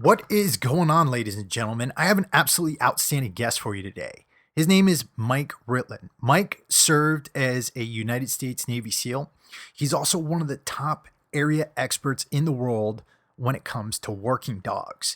What is going on, ladies and gentlemen? I have an absolutely outstanding guest for you today. His name is Mike Ritland. Mike served as a United States Navy SEAL. He's also one of the top area experts in the world when it comes to working dogs.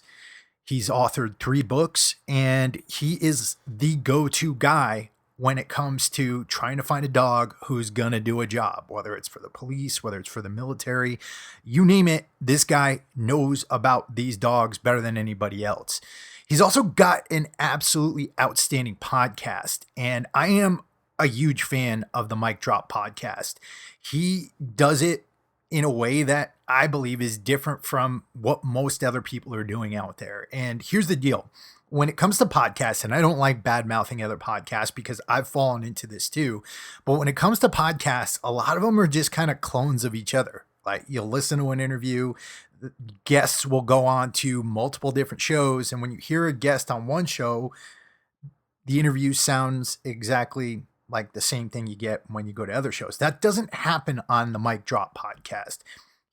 He's authored 3 books, and he is the go-to guy when it comes to trying to find a dog who's going to do a job, whether it's for the police, whether it's for the military, you name it. This guy knows about these dogs better than anybody else. He's also got an absolutely outstanding podcast, and I am a huge fan of the Mic Drop podcast. He does it in a way that I believe is different from what most other people are doing out there. And here's the deal. When it comes to podcasts, and I don't like bad mouthing other podcasts because I've fallen into this too, but when it comes to podcasts, a lot of them are just kind of clones of each other. Like, you'll listen to an interview, guests will go on to multiple different shows, and when you hear a guest on one show, the interview sounds exactly like the same thing you get when you go to other shows. That doesn't happen on the Mic Drop podcast.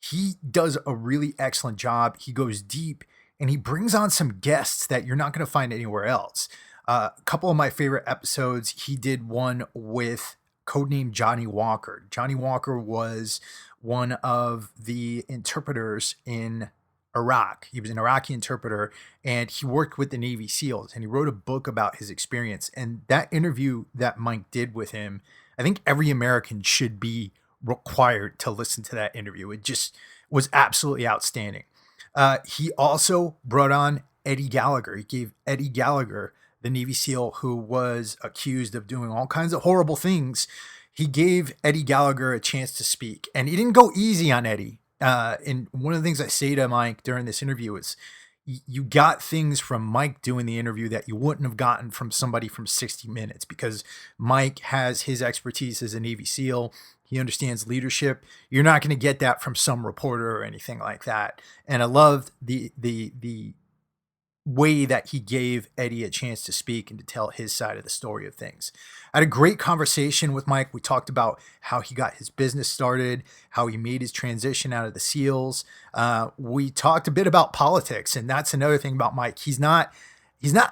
He does a really excellent job. He goes deep, and he brings on some guests that you're not going to find anywhere else. A couple of my favorite episodes, he did one with codename Johnnie Walker. Johnnie Walker was one of the interpreters in Iraq. He was an Iraqi interpreter, and he worked with the Navy SEALs, and he wrote a book about his experience. And that interview that Mike did with him, I think every American should be required to listen to that interview. It just was absolutely outstanding. He also brought on Eddie Gallagher. He gave Eddie Gallagher, the Navy SEAL who was accused of doing all kinds of horrible things. He gave Eddie Gallagher a chance to speak, and he didn't go easy on Eddie. And one of the things I say to Mike during this interview is you got things from Mike doing the interview that you wouldn't have gotten from somebody from 60 Minutes, because Mike has his expertise as a Navy SEAL. He understands leadership. You're not going to get that from some reporter or anything like that. And I loved the way that he gave Eddie a chance to speak and to tell his side of the story of things. I had a great conversation with Mike. We talked about how he got his business started, how he made his transition out of the SEALs. We talked a bit about politics, and that's another thing about Mike. He's not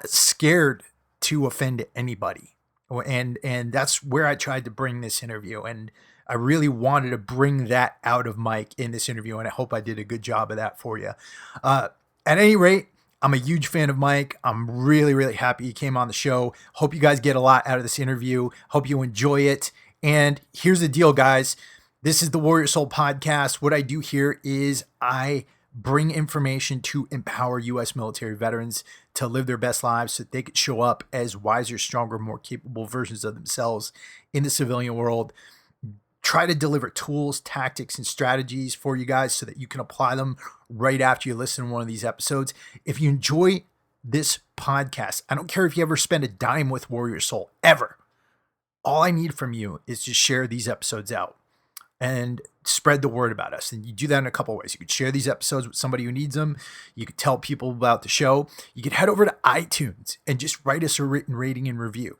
scared to offend anybody. And that's where I tried to bring this interview. And I really wanted to bring that out of Mike in this interview, and I hope I did a good job of that for you. At any rate, I'm a huge fan of Mike. I'm really, really happy he came on the show. Hope you guys get a lot out of this interview. Hope you enjoy it. And here's the deal, guys. This is the Warrior Soul podcast. What I do here is I bring information to empower U.S. military veterans to live their best lives so that they could show up as wiser, stronger, more capable versions of themselves in the civilian world. Try to deliver tools, tactics, and strategies for you guys so that you can apply them right after you listen to one of these episodes. If you enjoy this podcast, I don't care if you ever spend a dime with Warrior Soul, ever. All I need from you is to share these episodes out and spread the word about us. And you do that in a couple ways. You could share these episodes with somebody who needs them. You could tell people about the show. You could head over to iTunes and just write us a written rating and review.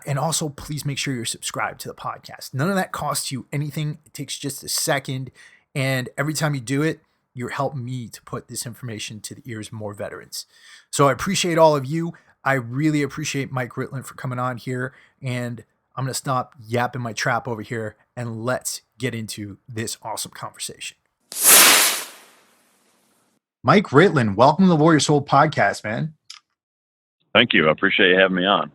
And also, please make sure you're subscribed to the podcast. None of that costs you anything. It takes just a second. And every time you do it, you're helping me to put this information to the ears of more veterans. So I appreciate all of you. I really appreciate Mike Ritland for coming on here. And I'm going to stop yapping my trap over here, and let's get into this awesome conversation. Mike Ritland, welcome to the Warrior Soul podcast, man. Thank you. I appreciate you having me on.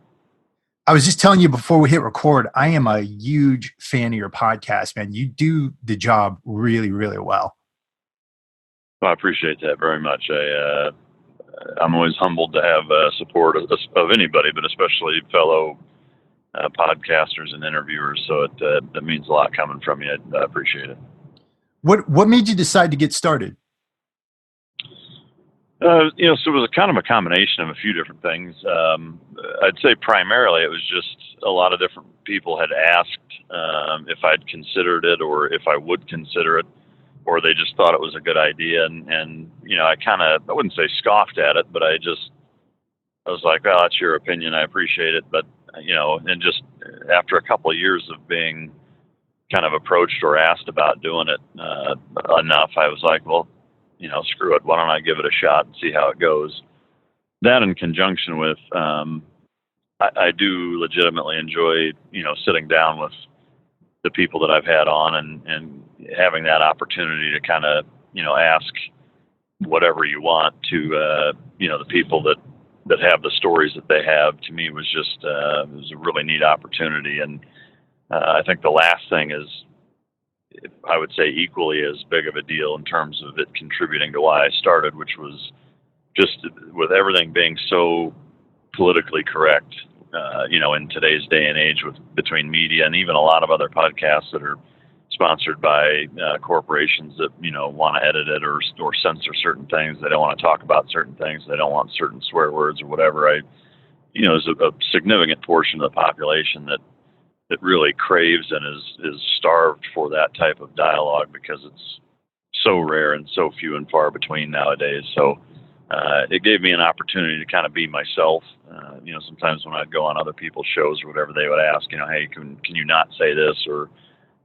I was just telling you before we hit record, I am a huge fan of your podcast, man. You do the job really, really well. Well, I appreciate that very much. I'm always humbled to have support of anybody, but especially fellow podcasters and interviewers. So that means a lot coming from you. I appreciate it. What made you decide to get started? So it was a kind of a combination of a few different things. I'd say primarily it was just a lot of different people had asked if I'd considered it or if I would consider it, or they just thought it was a good idea. And I wouldn't say scoffed at it, but I was like, well, that's your opinion. I appreciate it. But, and just after a couple of years of being kind of approached or asked about doing it enough, I was like, well, screw it, why don't I give it a shot and see how it goes. That in conjunction with, I do legitimately enjoy, sitting down with the people that I've had on and having that opportunity to kind of, ask whatever you want to, the people that have the stories that they have. To me was just, it was a really neat opportunity. And I think the last thing is, I would say, equally as big of a deal in terms of it contributing to why I started, which was just with everything being so politically correct, in today's day and age between media and even a lot of other podcasts that are sponsored by corporations that, want to edit it or censor certain things. They don't want to talk about certain things. They don't want certain swear words or whatever. There's a significant portion of the population that really craves and is starved for that type of dialogue because it's so rare and so few and far between nowadays. So it gave me an opportunity to kind of be myself. Sometimes when I'd go on other people's shows or whatever, they would ask, hey, can you not say this? Or,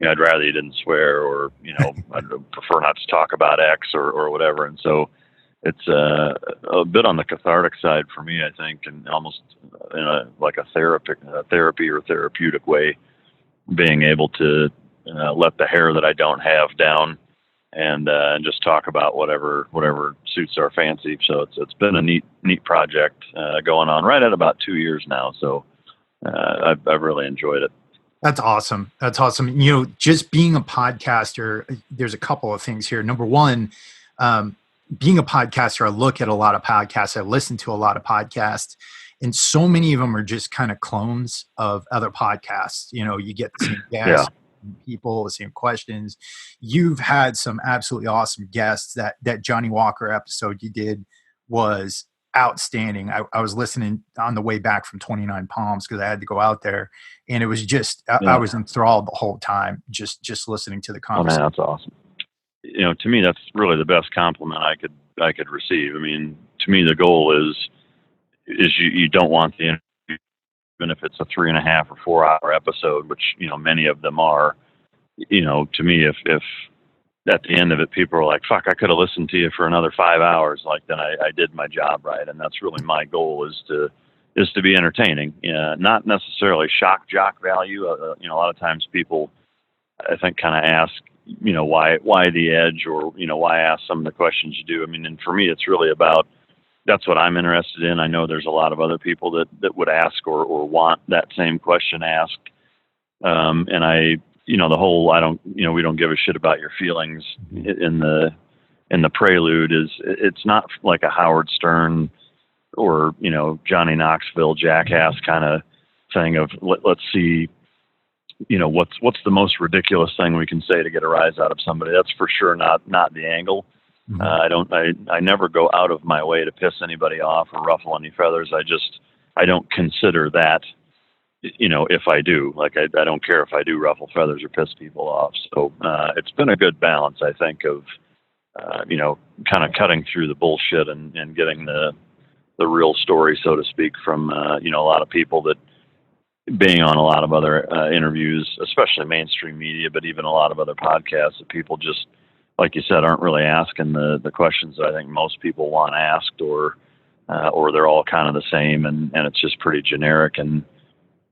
I'd rather you didn't swear, or, I'd prefer not to talk about X or whatever. And so it's a bit on the cathartic side for me, I think, and almost in a therapy or therapeutic way, being able to let the hair that I don't have down and just talk about whatever suits our fancy. So it's been a neat project going on right at about 2 years now. So I've really enjoyed it. That's awesome. That's awesome. Just being a podcaster, there's a couple of things here. Number one, being a podcaster, I look at a lot of podcasts. I listen to a lot of podcasts, and so many of them are just kind of clones of other podcasts. You get the same guests, people, the same questions. You've had some absolutely awesome guests. That Johnnie Walker episode you did was outstanding. I was listening on the way back from 29 Palms because I had to go out there, and it was just I was enthralled the whole time just listening to the conversation. Oh man, that's awesome. To me, that's really the best compliment I could receive. I mean, to me, the goal is you don't want the interview, even if it's a 3.5 or 4 hour episode, which many of them are. To me, if at the end of it, people are like, "Fuck, I could have listened to you for another 5 hours," like then I did my job right, and that's really my goal is to be entertaining, not necessarily shock jock value. A lot of times people, I think, kind of ask, why the edge, or why ask some of the questions you do. I mean, and for me, it's really about, that's what I'm interested in. I know there's a lot of other people that would ask or want that same question asked. And the whole, we don't give a shit about your feelings in the prelude it's not like a Howard Stern or, Johnny Knoxville jackass kind of thing of let's see, what's the most ridiculous thing we can say to get a rise out of somebody. That's for sure not the angle. Mm-hmm. I never go out of my way to piss anybody off or ruffle any feathers. I don't consider that, if I do, like, I don't care if I do ruffle feathers or piss people off. So, it's been a good balance, I think, of, kind of cutting through the bullshit and getting the real story, so to speak, from, a lot of people that, being on a lot of other interviews, especially mainstream media, but even a lot of other podcasts, that people just, like you said, aren't really asking the questions that I think most people want asked, or they're all kind of the same, and it's just pretty generic. And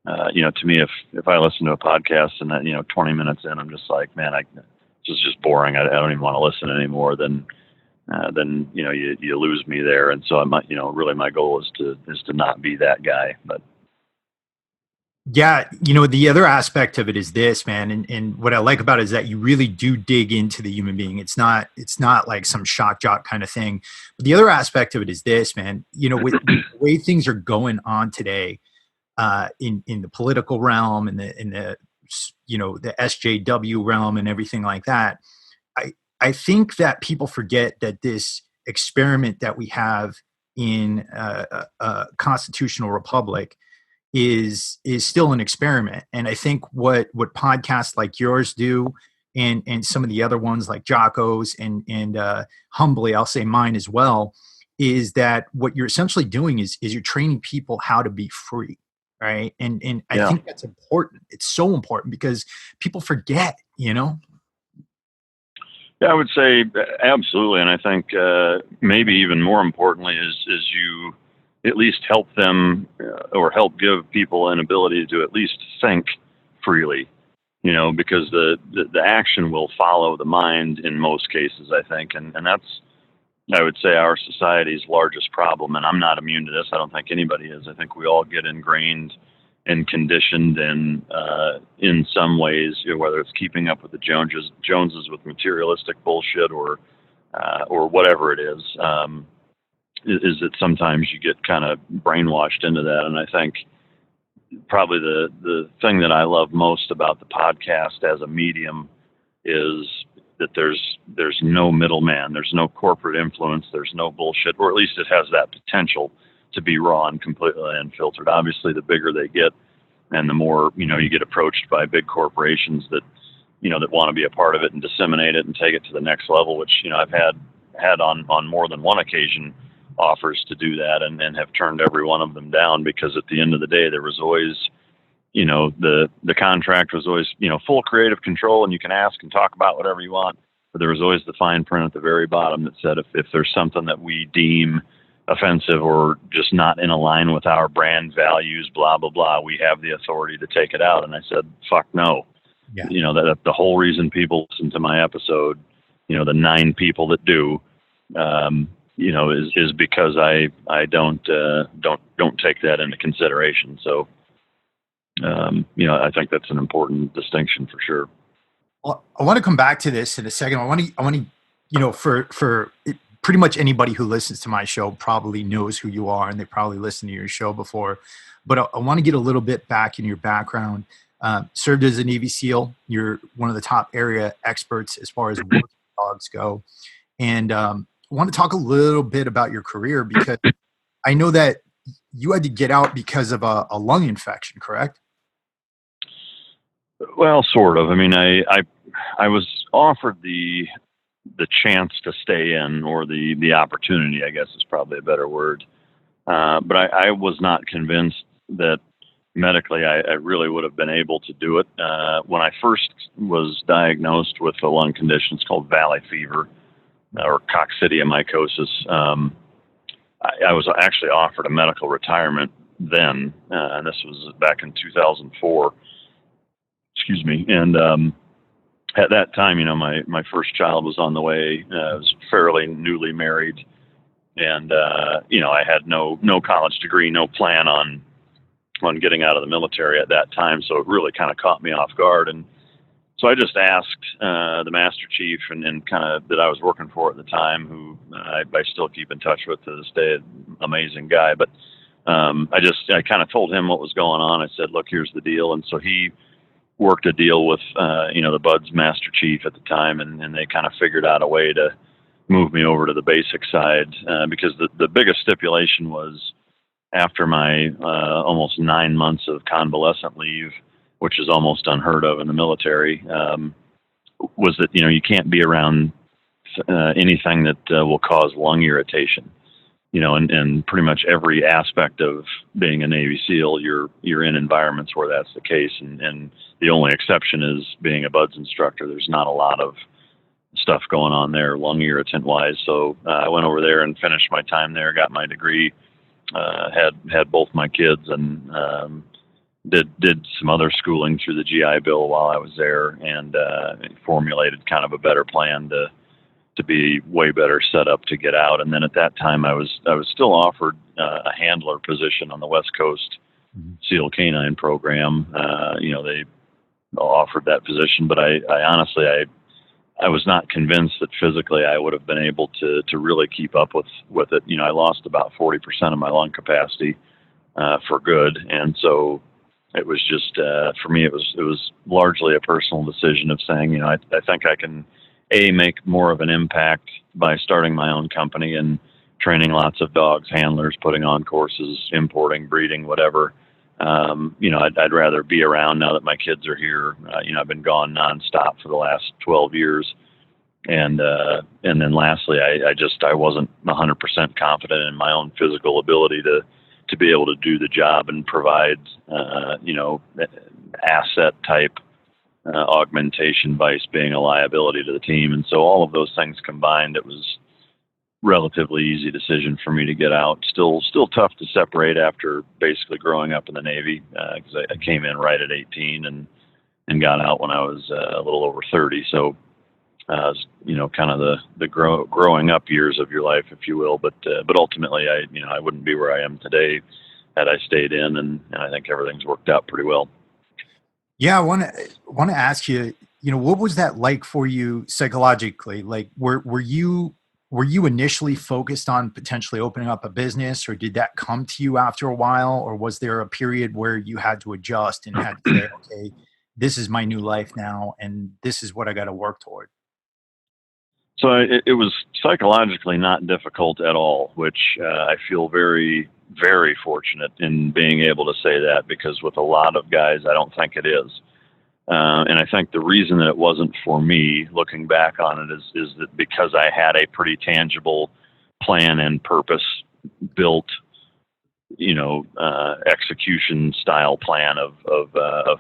to me, if I listen to a podcast and that 20 minutes in, I'm just like, man, this is just boring. I don't even want to listen anymore. Then you lose me there. And so really my goal is to not be that guy, but. Yeah, the other aspect of it is this, man, and what I like about it is that you really do dig into the human being. It's not like some shock jock kind of thing. But the other aspect of it is this, man. With the way things are going on today, in the political realm, and the the SJW realm and everything like that, I think that people forget that this experiment that we have in a constitutional republic is still an experiment. And I think what podcasts like yours do, and some of the other ones like Jocko's and humbly I'll say mine as well, is that what you're essentially doing is you're training people how to be free, right? And I think that's important. It's so important because people forget. Yeah, I would say absolutely, and I think maybe even more importantly is you at least help them or help give people an ability to at least think freely. Because the action will follow the mind in most cases, I think, and that's, I would say, our society's largest problem. And I'm not immune to this. I don't think anybody is. I think we all get ingrained and conditioned, and in some ways, whether it's keeping up with the Joneses with materialistic bullshit or whatever it is that sometimes you get kind of brainwashed into that. And I think probably the thing that I love most about the podcast as a medium is that there's no middleman, there's no corporate influence, there's no bullshit, or at least it has that potential to be raw and completely unfiltered. Obviously, the bigger they get, and the more you get approached by big corporations that that want to be a part of it and disseminate it and take it to the next level, which I've had on more than one occasion offers to do that, and have turned every one of them down, because at the end of the day there was always the contract was always full creative control, and you can ask and talk about whatever you want, but there was always the fine print at the very bottom that said if there's something that we deem offensive or just not in line with our brand values, blah blah blah, we have the authority to take it out. And I said, fuck no. Yeah. That the whole reason people listen to my episode, the 9 people that do, is because I don't take that into consideration. So I think that's an important distinction for sure. Well, I want to come back to this in a second. I want to, for pretty much anybody who listens to my show probably knows who you are, and they probably listened to your show before. But I want to get a little bit back in your background. Served as a Navy SEAL. You're one of the top area experts as far as working dogs go. And I want to talk a little bit about your career, because I know that you had to get out because of a lung infection, correct? Well, sort of. I mean, I was offered the chance to stay in, or the opportunity, I guess is probably a better word. But I was not convinced that medically I really would have been able to do it. When I first was diagnosed with a lung condition, it's called valley fever, or coccidiomycosis. I was actually offered a medical retirement then, and this was back in 2004. Excuse me. And at that time, my first child was on the way. I was fairly newly married, and I had no college degree, no plan on getting out of the military at that time. So it really kind of caught me off guard. And so I just asked the Master Chief and kind of that I was working for at the time, who I still keep in touch with to this day, amazing guy. But I kind of told him what was going on. I said, look, here's the deal. And so he worked a deal with, the Bud's Master Chief at the time, and they kind of figured out a way to move me over to the basic side, because the biggest stipulation was, after my almost 9 months of convalescent leave, which is almost unheard of in the military, was that, you can't be around anything that will cause lung irritation. And pretty much every aspect of being a Navy SEAL, you're in environments where that's the case. And the only exception is being a BUDS instructor. There's not a lot of stuff going on there, lung irritant wise. So I went over there and finished my time there, got my degree, had both my kids, and did some other schooling through the GI Bill while I was there, and formulated kind of a better plan to be way better set up to get out. And then at that time, I was still offered a handler position on the West Coast SEAL Canine program. They offered that position, but I honestly was not convinced that physically I would have been able to really keep up with it. I lost about 40% of my lung capacity for good, and so it was just for me. It was largely a personal decision of saying, I think I can make more of an impact by starting my own company and training lots of dogs, handlers, putting on courses, importing, breeding, whatever. I'd rather be around now that my kids are here. I've been gone nonstop for the last 12 years. And then lastly, I wasn't 100% confident in my own physical ability to be able to do the job and provide, asset type augmentation vice being a liability to the team. And so all of those things combined, it was relatively easy decision for me to get out. Still tough to separate after basically growing up in the Navy, because I came in right at 18 and got out when I was a little over 30. So, kind of the growing up years of your life, if you will. But ultimately, I wouldn't be where I am today had I stayed in, and I think everything's worked out pretty well. Yeah, I want to ask you, what was that like for you psychologically? Like, were you initially focused on potentially opening up a business, or did that come to you after a while, or was there a period where you had to adjust and had to say, okay, this is my new life now, and this is what I got to work toward? So it was psychologically not difficult at all, which I feel very, very fortunate in being able to say that, because with a lot of guys, I don't think it is. And I think the reason that it wasn't for me, looking back on it, is that because I had a pretty tangible plan and purpose built, execution style plan of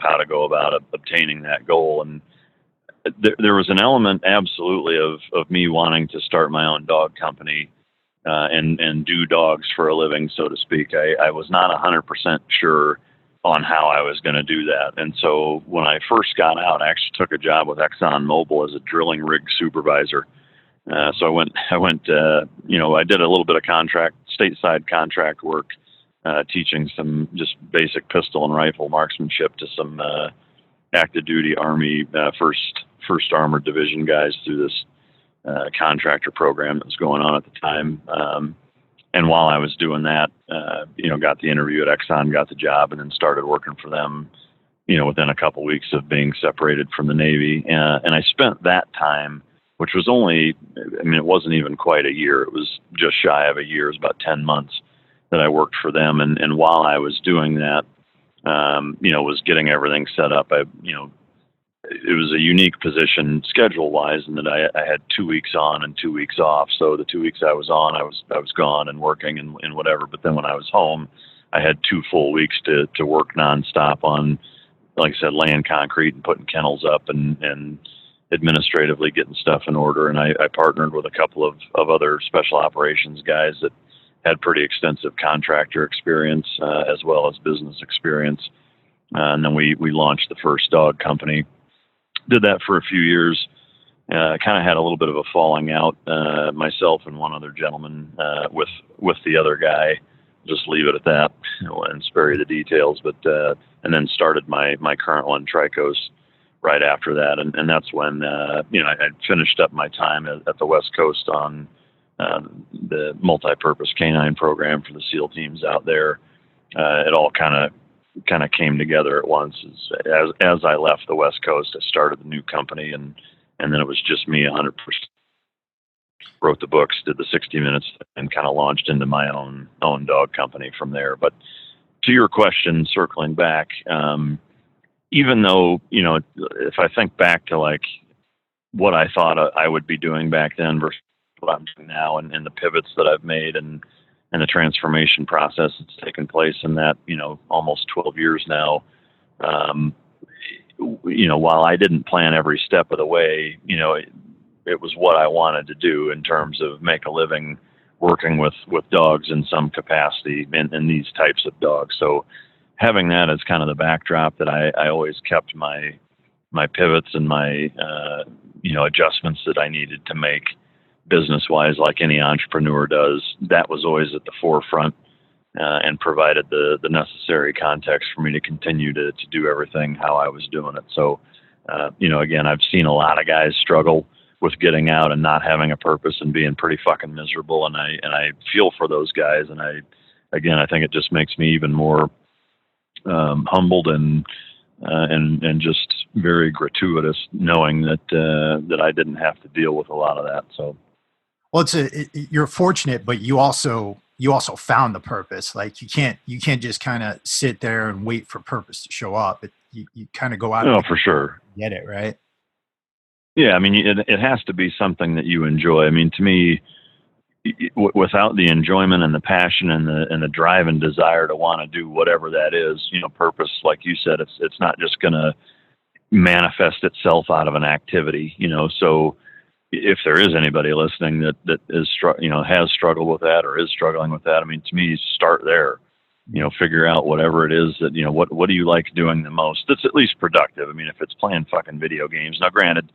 how to go about obtaining that goal. And there was an element absolutely of me wanting to start my own dog company, and do dogs for a living, so to speak. I was not 100% sure on how I was going to do that. And so when I first got out, I actually took a job with ExxonMobil as a drilling rig supervisor. So I went, I did a little bit of stateside contract work, teaching some just basic pistol and rifle marksmanship to some active duty Army first Armored Division guys through this contractor program that was going on at the time. And while I was doing that, got the interview at Exxon, got the job, and then started working for them, within a couple weeks of being separated from the Navy. And I spent that time, which was it wasn't even quite a year. It was just shy of a year. It was about 10 months that I worked for them. And while I was doing that, was getting everything set up. It was a unique position schedule-wise, in that I had 2 weeks on and 2 weeks off. So the 2 weeks I was on, I was gone and working and whatever. But then when I was home, I had 2 full weeks to work nonstop on, like I said, laying concrete and putting kennels up and administratively getting stuff in order. And I partnered with a couple of other special operations guys that had pretty extensive contractor experience, as well as business experience. And then we launched the first dog company. Did that for a few years. Kind of had a little bit of a falling out, myself and one other gentleman, with the other guy. Just leave it at that, and spare you the details. But and then started my current one, Tricos, right after that. And that's when I had finished up my time at the West Coast on the multi-purpose canine program for the SEAL teams out there. It all kind of came together at once. As I left the West Coast, I started the new company, and then it was just me 100%. Wrote the books, did the 60 Minutes, and kind of launched into my own dog company from there. But to your question, circling back, even though, if I think back to like what I thought I would be doing back then versus what I'm doing now, and the pivots that I've made, and the transformation process that's taken place in that, almost 12 years now. While I didn't plan every step of the way, it was what I wanted to do in terms of make a living working with dogs in some capacity, and these types of dogs. So having that as kind of the backdrop, that I always kept my pivots and my, adjustments that I needed to make business-wise, like any entrepreneur does. That was always at the forefront, and provided the necessary context for me to continue to do everything how I was doing it. So, again, I've seen a lot of guys struggle with getting out and not having a purpose and being pretty fucking miserable. And I feel for those guys. And I think it just makes me even more humbled and just very gratuitous knowing that I didn't have to deal with a lot of that. So. Well, you're fortunate, but you also found the purpose. Like you can't just kind of sit there and wait for purpose to show up. You kind of go out. Oh, for sure. Get it right. Yeah, I mean, it has to be something that you enjoy. I mean, to me, without the enjoyment and the passion and the drive and desire to want to do whatever that is, purpose, like you said, it's not just gonna manifest itself out of an activity, so if there is anybody listening that is, has struggled with that or is struggling with that, I mean, to me, start there, figure out whatever it is that, what do you like doing the most? That's at least productive. I mean, if it's playing fucking video games, now granted,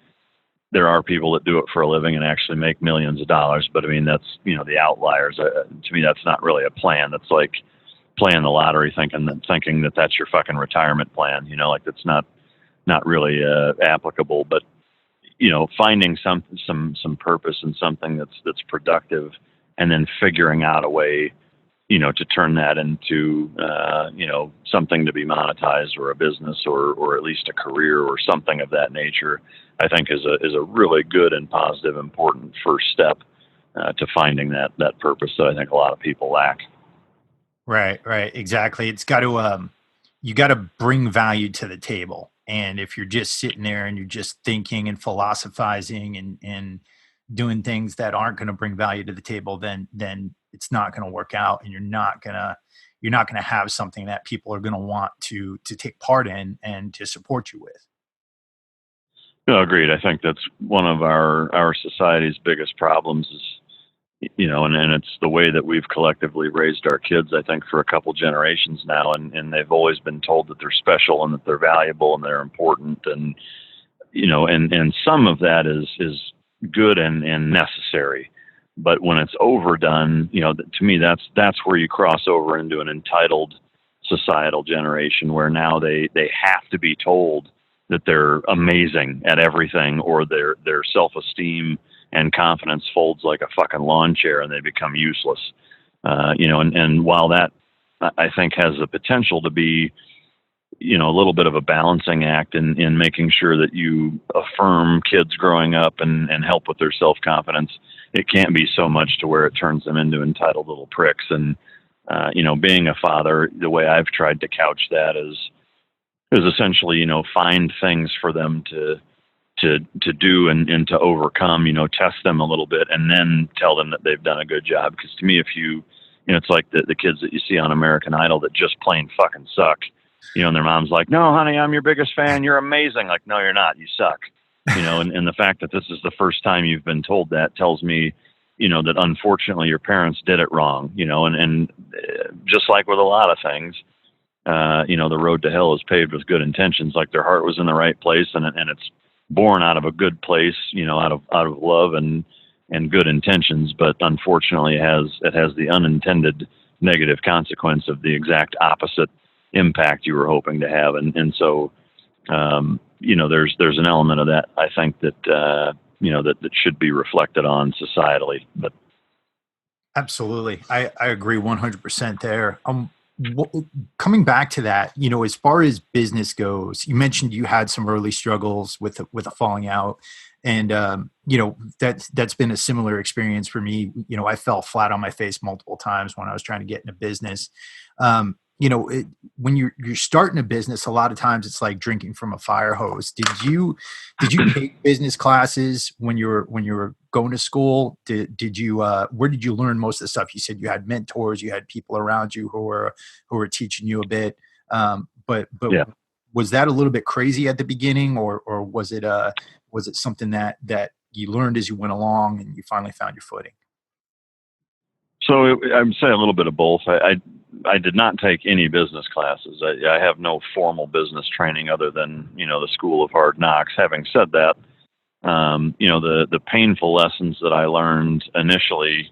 there are people that do it for a living and actually make millions of dollars, but I mean, that's, the outliers. To me, that's not really a plan. That's like playing the lottery, thinking that that's your fucking retirement plan, like that's not really applicable, but finding some purpose in something that's productive, and then figuring out a way, to turn that into, something to be monetized, or a business, or at least a career or something of that nature, I think is a really good and positive, important first step to finding that purpose that I think a lot of people lack. Right, exactly. It's got to, you got to bring value to the table. And if you're just sitting there and you're just thinking and philosophizing and doing things that aren't going to bring value to the table, then it's not going to work out, and you're not gonna have something that people are going to want to take part in and to support you with. No, agreed. I think that's one of our society's biggest problems is, and it's the way that we've collectively raised our kids, I think, for a couple generations now. And they've always been told that they're special and that they're valuable and they're important. And, and some of that is good and necessary. But when it's overdone, to me, that's where you cross over into an entitled societal generation, where now they have to be told that they're amazing at everything, or their self-esteem and confidence folds like a fucking lawn chair and they become useless. And while that, I think, has the potential to be, a little bit of a balancing act in making sure that you affirm kids growing up and help with their self-confidence, it can't be so much to where it turns them into entitled little pricks. And, being a father, the way I've tried to couch that is essentially, find things for them to do and to overcome, test them a little bit, and then tell them that they've done a good job. Because to me, if it's like the kids that you see on American Idol that just plain fucking suck, and their mom's like, "No, honey, I'm your biggest fan. You're amazing." Like, no, you're not. You suck. And the fact that this is the first time you've been told that tells me, that unfortunately your parents did it wrong, and just like with a lot of things, the road to hell is paved with good intentions. Like, their heart was in the right place, and it's born out of a good place, out of love and good intentions. But unfortunately, it has the unintended negative consequence of the exact opposite impact you were hoping to have. And so, there's an element of that, I think, that that should be reflected on societally. But Absolutely. I agree 100% there. Coming back to that, as far as business goes, you mentioned you had some early struggles with a falling out, and that's been a similar experience for me. I fell flat on my face multiple times when I was trying to get into business. When you're starting a business, a lot of times it's like drinking from a fire hose. Did you take business classes when you were going to school? Did you where did you learn most of the stuff? You said you had mentors, you had people around you who were teaching you a bit. But yeah. Was that a little bit crazy at the beginning, or was it something that you learned as you went along and you finally found your footing? So I would say a little bit of both. I did not take any business classes. I have no formal business training other than, the School of Hard Knocks. Having said that, the painful lessons that I learned initially,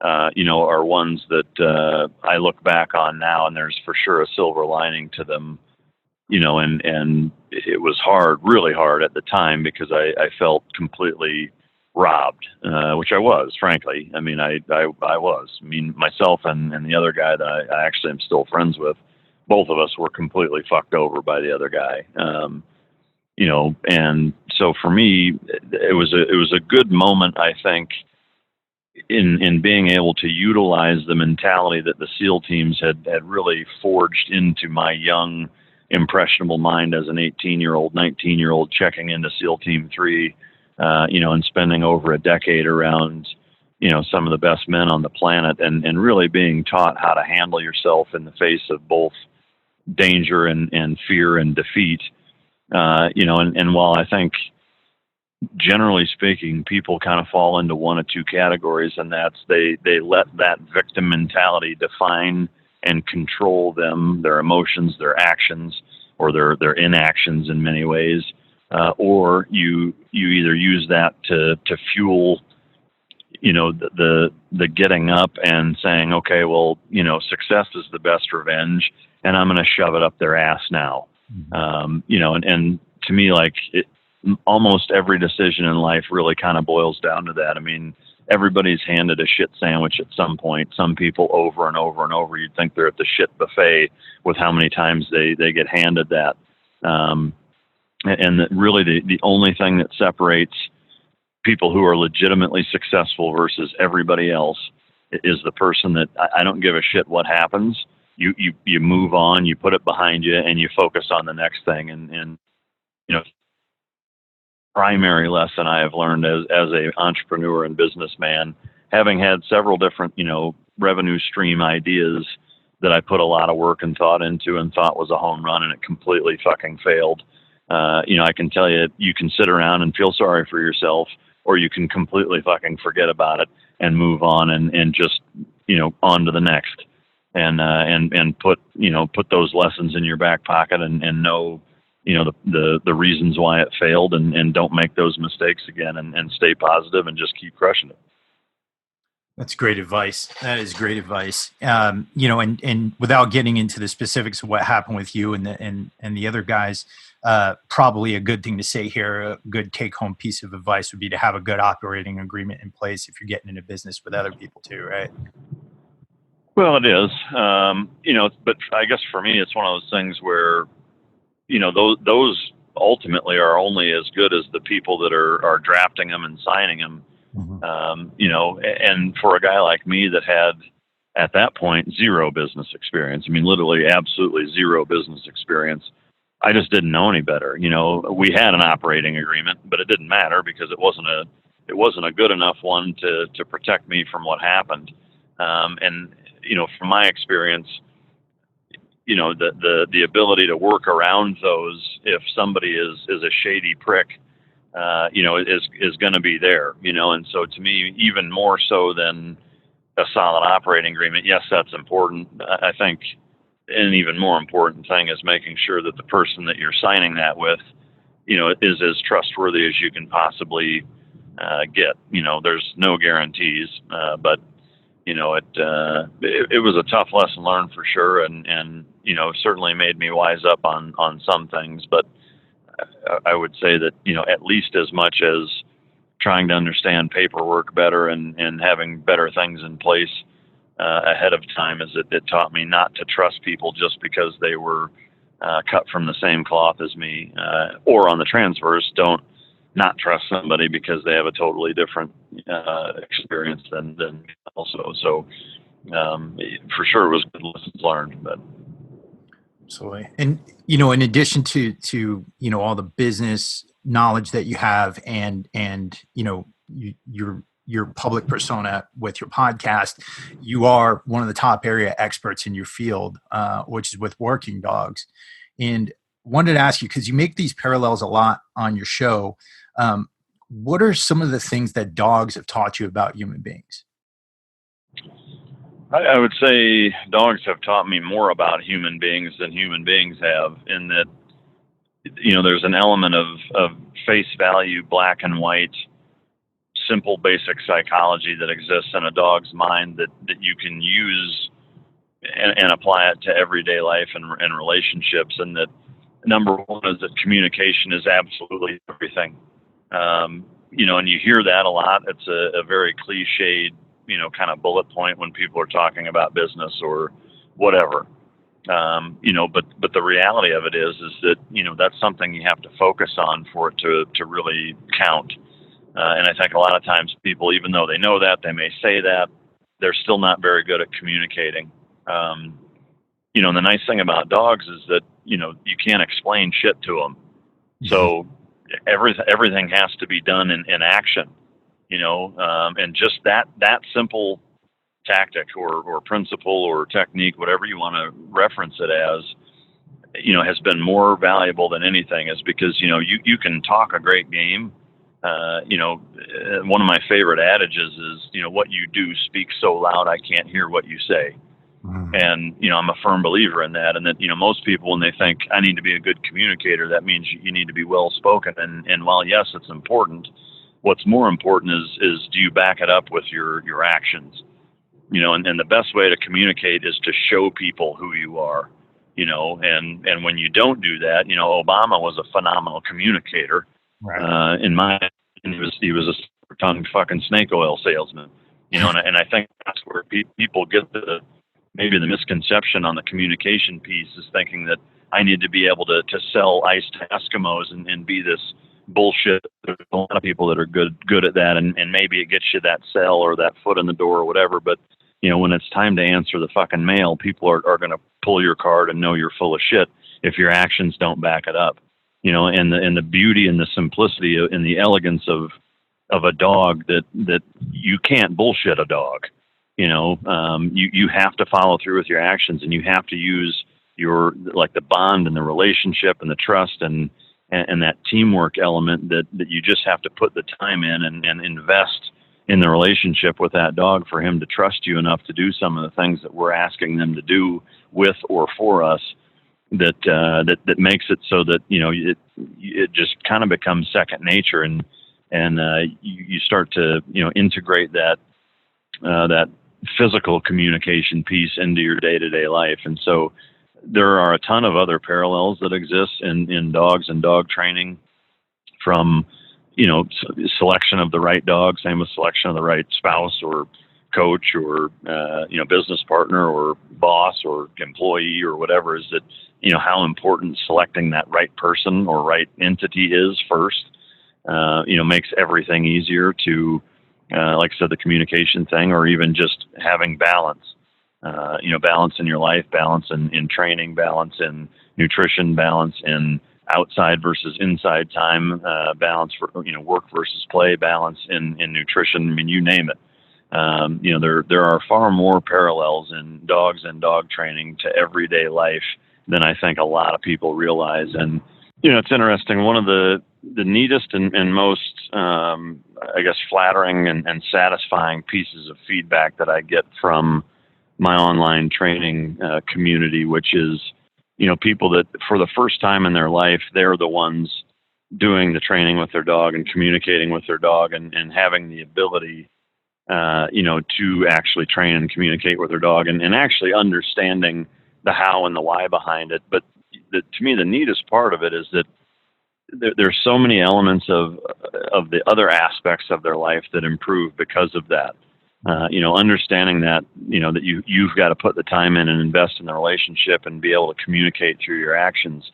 are ones that I look back on now, and there's for sure a silver lining to them, and it was hard, really hard at the time, because I felt completely robbed, which I was, frankly. I mean, I was. I mean, myself and the other guy that I actually am still friends with, both of us were completely fucked over by the other guy. And so for me, it was a good moment, I think, in being able to utilize the mentality that the SEAL teams had really forged into my young, impressionable mind as an 18-year-old, 19-year-old checking into SEAL Team 3, and spending over a decade around, some of the best men on the planet, and really being taught how to handle yourself in the face of both danger and fear and defeat. And while I think, generally speaking, people kind of fall into one of two categories, and that's they let that victim mentality define and control them, their emotions, their actions, or their inactions in many ways, or you either use that to fuel, the getting up and saying, okay, well, success is the best revenge, and I'm going to shove it up their ass now. And to me, like, almost every decision in life really kind of boils down to that. I mean, everybody's handed a shit sandwich at some point. Some people over and over and over. You'd think they're at the shit buffet with how many times they get handed that. And that really the only thing that separates people who are legitimately successful versus everybody else is the person that I don't give a shit what happens. You move on, you put it behind you, and you focus on the next thing. And primary lesson I have learned as a entrepreneur and businessman, having had several different, revenue stream ideas that I put a lot of work and thought into and thought was a home run, and it completely fucking failed. I can tell you, you can sit around and feel sorry for yourself, or you can completely fucking forget about it and move on and just, on to the next, and put those lessons in your back pocket and know, the reasons why it failed, and don't make those mistakes again, and stay positive and just keep crushing it. That's great advice. That is great advice. And without getting into the specifics of what happened with you and the other guys, probably a good thing to say here, a good take-home piece of advice would be to have a good operating agreement in place if you're getting into business with other people too, right? Well, it is, but I guess for me, it's one of those things where, those ultimately are only as good as the people that are drafting them and signing them. And for a guy like me that had, at that point, zero business experience, I mean, literally absolutely zero business experience, I just didn't know any better. We had an operating agreement, but it didn't matter because it wasn't a good enough one to protect me from what happened. And from my experience, the ability to work around those, if somebody is a shady prick, is going to be there, and so to me, even more so than a solid operating agreement, yes, that's important. I think an even more important thing is making sure that the person that you're signing that with, is as trustworthy as you can possibly get. There's no guarantees, but it was a tough lesson learned for sure, and certainly made me wise up on some things, but I would say that, at least as much as trying to understand paperwork better and having better things in place ahead of time, is it taught me not to trust people just because they were cut from the same cloth as me, or on the transverse, don't not trust somebody because they have a totally different experience than also. So for sure, it was good lessons learned. But absolutely. And in addition to all the business knowledge that you have, and your public persona with your podcast, you are one of the top area experts in your field, which is with working dogs. And wanted to ask you, because you make these parallels a lot on your show, what are some of the things that dogs have taught you about human beings? I would say dogs have taught me more about human beings than human beings have, in that, there's an element of face value, black and white, simple, basic psychology that exists in a dog's mind that you can use and apply it to everyday life and relationships. And that, number one, is that communication is absolutely everything. And you hear that a lot. It's a very cliched, kind of bullet point when people are talking about business or whatever. But the reality of it is that, that's something you have to focus on for it to really count. And I think a lot of times people, even though they know that, they may say that, they're still not very good at communicating. And the nice thing about dogs is that, you can't explain shit to them. So everything has to be done in action, and just that simple tactic or principle or technique, whatever you want to reference it as, has been more valuable than anything is because, you can talk a great game. One of my favorite adages is, what you do speaks so loud I can't hear what you say. Mm. And, I'm a firm believer in that. And that, most people, when they think I need to be a good communicator, that means you need to be well spoken. And while, yes, it's important, what's more important is do you back it up with your actions? And the best way to communicate is to show people who you are, and when you don't do that, Obama was a phenomenal communicator. Right. In my opinion, he was a tongued fucking snake oil salesman, and I think that's where people get maybe the misconception on the communication piece is thinking that I need to be able to sell ice to Eskimos and be this bullshit. There's a lot of people that are good at that, and maybe it gets you that sell or that foot in the door or whatever. But when it's time to answer the fucking mail, people are going to pull your card and know you're full of shit if your actions don't back it up. And the beauty and the simplicity and the elegance of a dog that you can't bullshit a dog. You have to follow through with your actions, and you have to use the bond and the relationship and the trust and that teamwork element that you just have to put the time in and invest in the relationship with that dog for him to trust you enough to do some of the things that we're asking them to do with or for us. That makes it so that it just kind of becomes second nature, and you start to integrate that physical communication piece into your day-to-day life. And so there are a ton of other parallels that exist in dogs and dog training, from selection of the right dog, same with selection of the right spouse or coach or business partner or boss or employee or whatever, is that how important selecting that right person or right entity is first. Makes everything easier to like I said, the communication thing, or even just having balance. Balance in your life, balance in training, balance in nutrition, balance in outside versus inside time, balance for work versus play, balance in nutrition. I mean, you name it. There are far more parallels in dogs and dog training to everyday life than I think a lot of people realize. And it's interesting. One of the neatest and most I guess flattering and satisfying pieces of feedback that I get from my online training community, which is people that for the first time in their life, they're the ones doing the training with their dog and communicating with their dog and having the ability to actually train and communicate with their dog and actually understanding the how and the why behind it. But to me, the neatest part of it is that there's so many elements of the other aspects of their life that improve because of that. Understanding that, that you've got to put the time in and invest in the relationship and be able to communicate through your actions.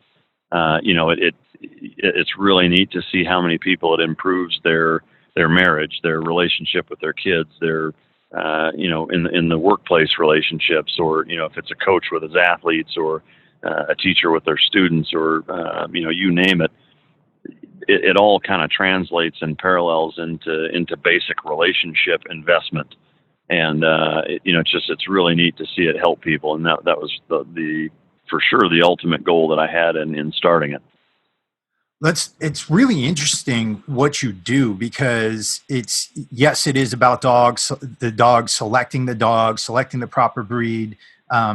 It's really neat to see how many people it improves their marriage, their relationship with their kids, their in the workplace relationships, or if it's a coach with his athletes, or a teacher with their students, or you name it. It all kind of translates and parallels into basic relationship investment, and it's really neat to see it help people, and that was the for sure the ultimate goal that I had in starting it. It's really interesting what you do, because yes, it is about dogs, the dog, selecting the proper breed,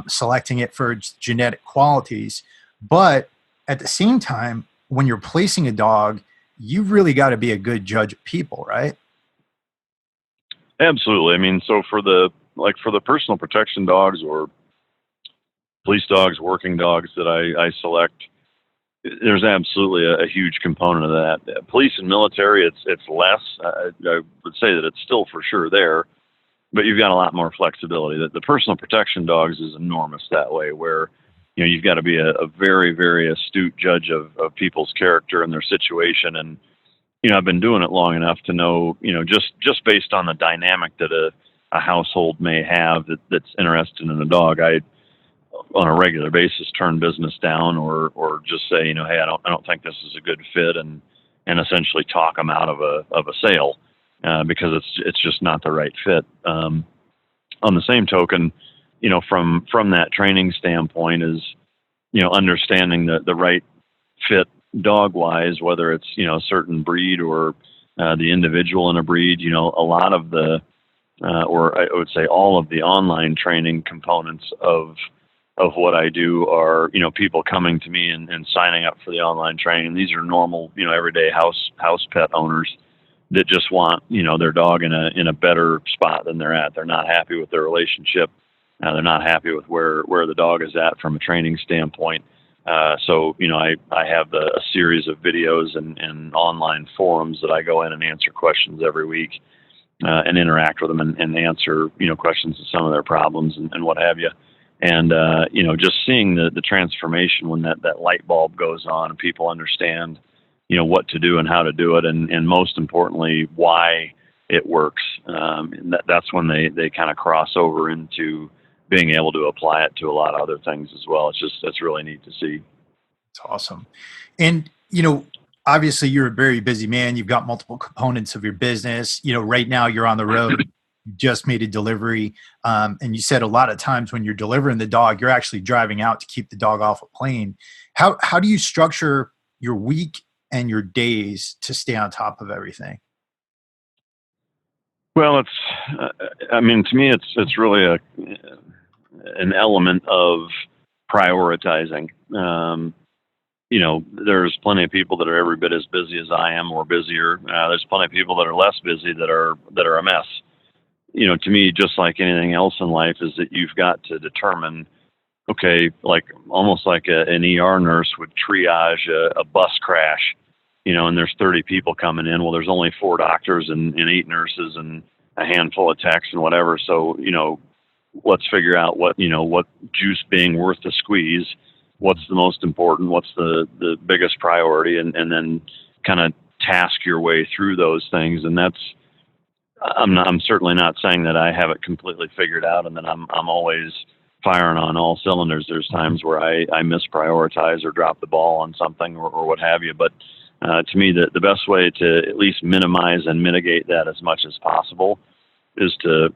selecting it for its genetic qualities. But at the same time, when you're placing a dog, you've really got to be a good judge of people, right? Absolutely. I mean, so for the personal protection dogs or police dogs, working dogs that I select, there's absolutely a huge component of that. Police and military, it's less. I would say that it's still for sure there, but you've got a lot more flexibility. The personal protection dogs is enormous that way, where you've got to be a very, very astute judge of people's character and their situation. And I've been doing it long enough to know, just based on the dynamic that a household may have that's interested in a dog, I on a regular basis turn business down, or just say, hey, I don't think this is a good fit, and essentially talk them out of a sale because it's just not the right fit. On the same token, from that training standpoint, is understanding the right fit dog wise, whether it's, a certain breed or the individual in a breed. A lot of the, or I would say all of the online training components of what I do are, people coming to me and signing up for the online training. These are normal, everyday house pet owners that just want, their dog in a better spot than they're at. They're not happy with their relationship. They're not happy with where the dog is at from a training standpoint. So, I have a series of videos and online forums that I go in and answer questions every week, and interact with them and answer, questions to some of their problems and what have you. And, just seeing the transformation when that light bulb goes on and people understand, what to do and how to do it. And most importantly, why it works. And that's when they kind of cross over into being able to apply it to a lot of other things as well. It's really neat to see. It's awesome. And, obviously you're a very busy man. You've got multiple components of your business. Right now you're on the road. You just made a delivery. And you said a lot of times when you're delivering the dog, you're actually driving out to keep the dog off a plane. How do you structure your week and your days to stay on top of everything? Well, to me, it's really an element of prioritizing. There's plenty of people that are every bit as busy as I am or busier. There's plenty of people that are less busy that are a mess. To me, just like anything else in life, is that you've got to determine, okay, like almost like an ER nurse would triage a bus crash, and there's 30 people coming in. Well, there's only 4 doctors and 8 nurses and a handful of techs and whatever. So, let's figure out what juice being worth the squeeze, what's the most important, what's the biggest priority, and then kind of task your way through those things. And I'm certainly not saying that I have it completely figured out and that I'm always firing on all cylinders. There's times where I misprioritize or drop the ball on something or what have you. But to me, the best way to at least minimize and mitigate that as much as possible is to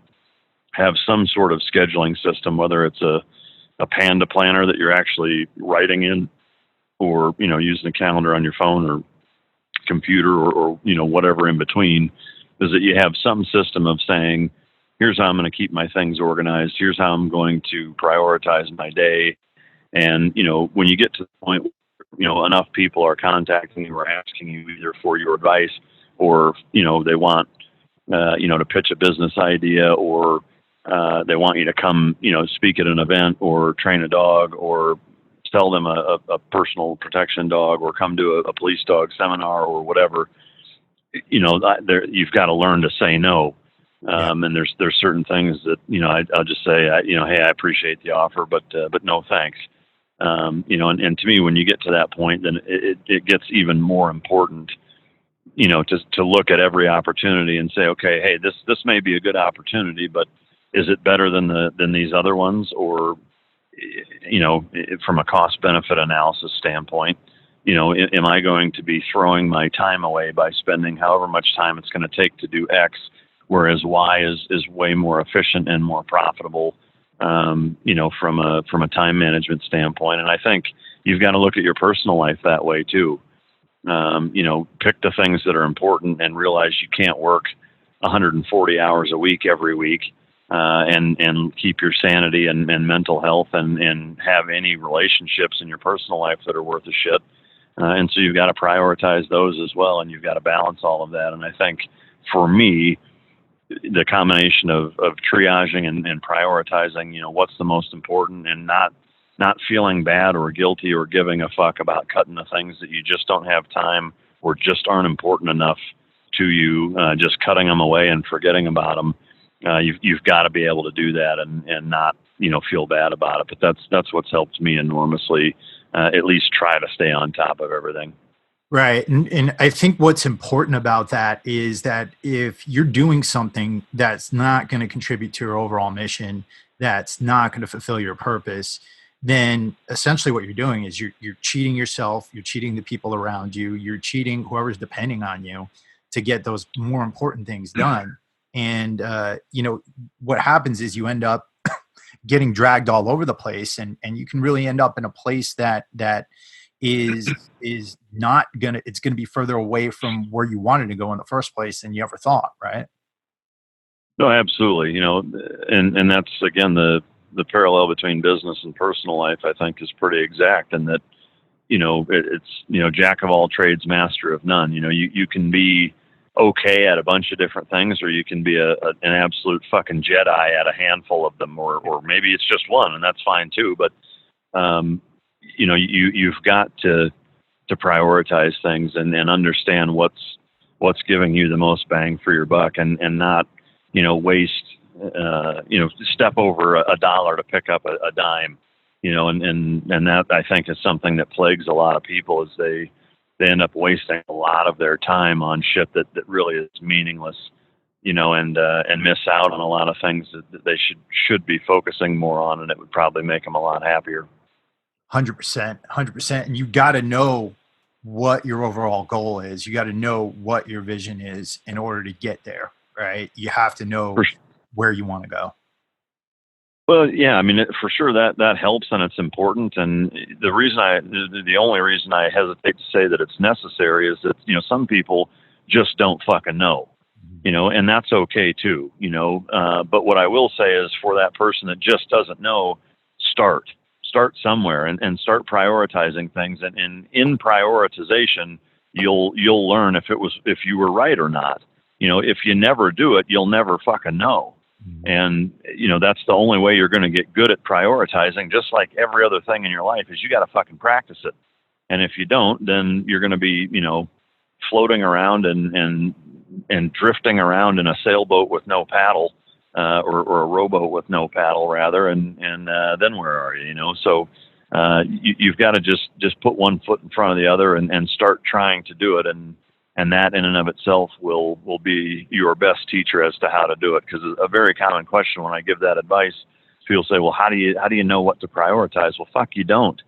have some sort of scheduling system, whether it's a Panda planner that you're actually writing in, or using a calendar on your phone or computer, or whatever in between, is that you have some system of saying, here's how I'm going to keep my things organized, here's how I'm going to prioritize my day. And when you get to the point enough people are contacting you or asking you either for your advice, or they want to pitch a business idea, or they want you to come speak at an event or train a dog or sell them a personal protection dog or come to a police dog seminar or whatever, you've got to learn to say no. Yeah. And there's certain things that I'll just say, hey, I appreciate the offer, but no thanks. And to me, when you get to that point, then it gets even more important, to look at every opportunity and say, okay, hey, this may be a good opportunity, but is it better than these other ones? Or, from a cost benefit analysis standpoint, am I going to be throwing my time away by spending however much time it's going to take to do X, whereas Y is way more efficient and more profitable, from a time management standpoint. And I think you've got to look at your personal life that way too. Pick the things that are important and realize you can't work 140 hours a week every week, and keep your sanity and mental health and have any relationships in your personal life that are worth a shit. And so you've got to prioritize those as well, and you've got to balance all of that. And I think for me, the combination of triaging and prioritizing, what's the most important, and not feeling bad or guilty or giving a fuck about cutting the things that you just don't have time or just aren't important enough to you, just cutting them away and forgetting about them. You've got to be able to do that and not, feel bad about it. But that's what's helped me enormously, at least try to stay on top of everything. Right. And I think what's important about that is that if you're doing something that's not going to contribute to your overall mission, that's not going to fulfill your purpose, then essentially what you're doing is you're cheating yourself, you're cheating the people around you, you're cheating whoever's depending on you to get those more important things done. And what happens is you end up getting dragged all over the place, and you can really end up in a place that is not gonna it's gonna be further away from where you wanted to go in the first place than you ever thought, right? No, absolutely. And that's again the parallel between business and personal life. I think is pretty exact, in that it's jack of all trades, master of none. You can be okay at a bunch of different things, or you can be an absolute fucking Jedi at a handful of them, or maybe it's just one, and that's fine too. But you've got to prioritize things and understand what's giving you the most bang for your buck, and not waste step over a dollar to pick up a dime. And that, I think, is something that plagues a lot of people, is they end up wasting a lot of their time on shit that really is meaningless, and miss out on a lot of things that they should be focusing more on, and it would probably make them a lot happier. 100%, 100%. And you got to know what your overall goal is. You got to know what your vision is in order to get there, right? You have to know where you want to go. Well, yeah, I mean, for sure that helps, and it's important. And the only reason I hesitate to say that it's necessary is that, some people just don't fucking know, and that's okay too, but what I will say is, for that person that just doesn't know, start somewhere and start prioritizing things. And in prioritization, you'll learn if you were right or not. If you never do it, you'll never fucking know. And, that's the only way you're going to get good at prioritizing, just like every other thing in your life, is you got to fucking practice it. And if you don't, then you're going to be, floating around and drifting around in a sailboat with no paddle, or a rowboat with no paddle rather. And then where are you, So, you've got to just put one foot in front of the other and start trying to do it. And that in and of itself will be your best teacher as to how to do it. Because a very common question when I give that advice, people say, well, how do you know what to prioritize? Well, fuck, you don't.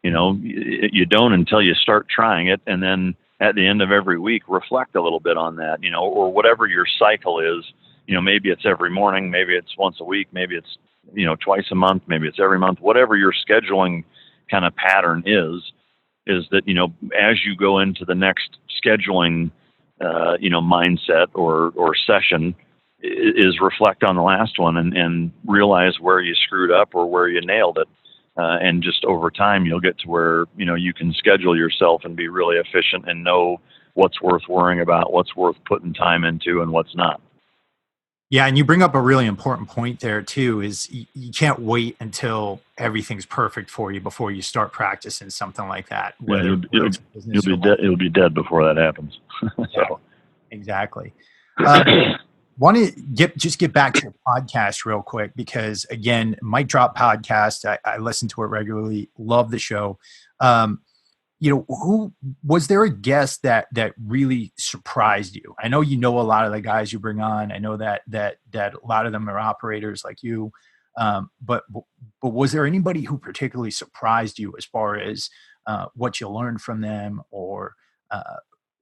You don't until you start trying it. And then at the end of every week, reflect a little bit on that, or whatever your cycle is. Maybe it's every morning, maybe it's once a week, maybe it's, twice a month, maybe it's every month, whatever your scheduling kind of pattern is that, as you go into the next scheduling, mindset or session, is reflect on the last one and realize where you screwed up or where you nailed it. And just over time, you'll get to where, you can schedule yourself and be really efficient and know what's worth worrying about, what's worth putting time into, and what's not. Yeah, and you bring up a really important point there too, is you can't wait until everything's perfect for you before you start practicing something like that. Yeah, you'll be dead before that happens. Yeah, exactly. Want to get back to your podcast real quick, because again, Mic Drop podcast, I listen to it regularly, love the show. Who was there a guest that really surprised you? I know a lot of the guys you bring on. I know that a lot of them are operators like you. But was there anybody who particularly surprised you as far as what you learned from them, or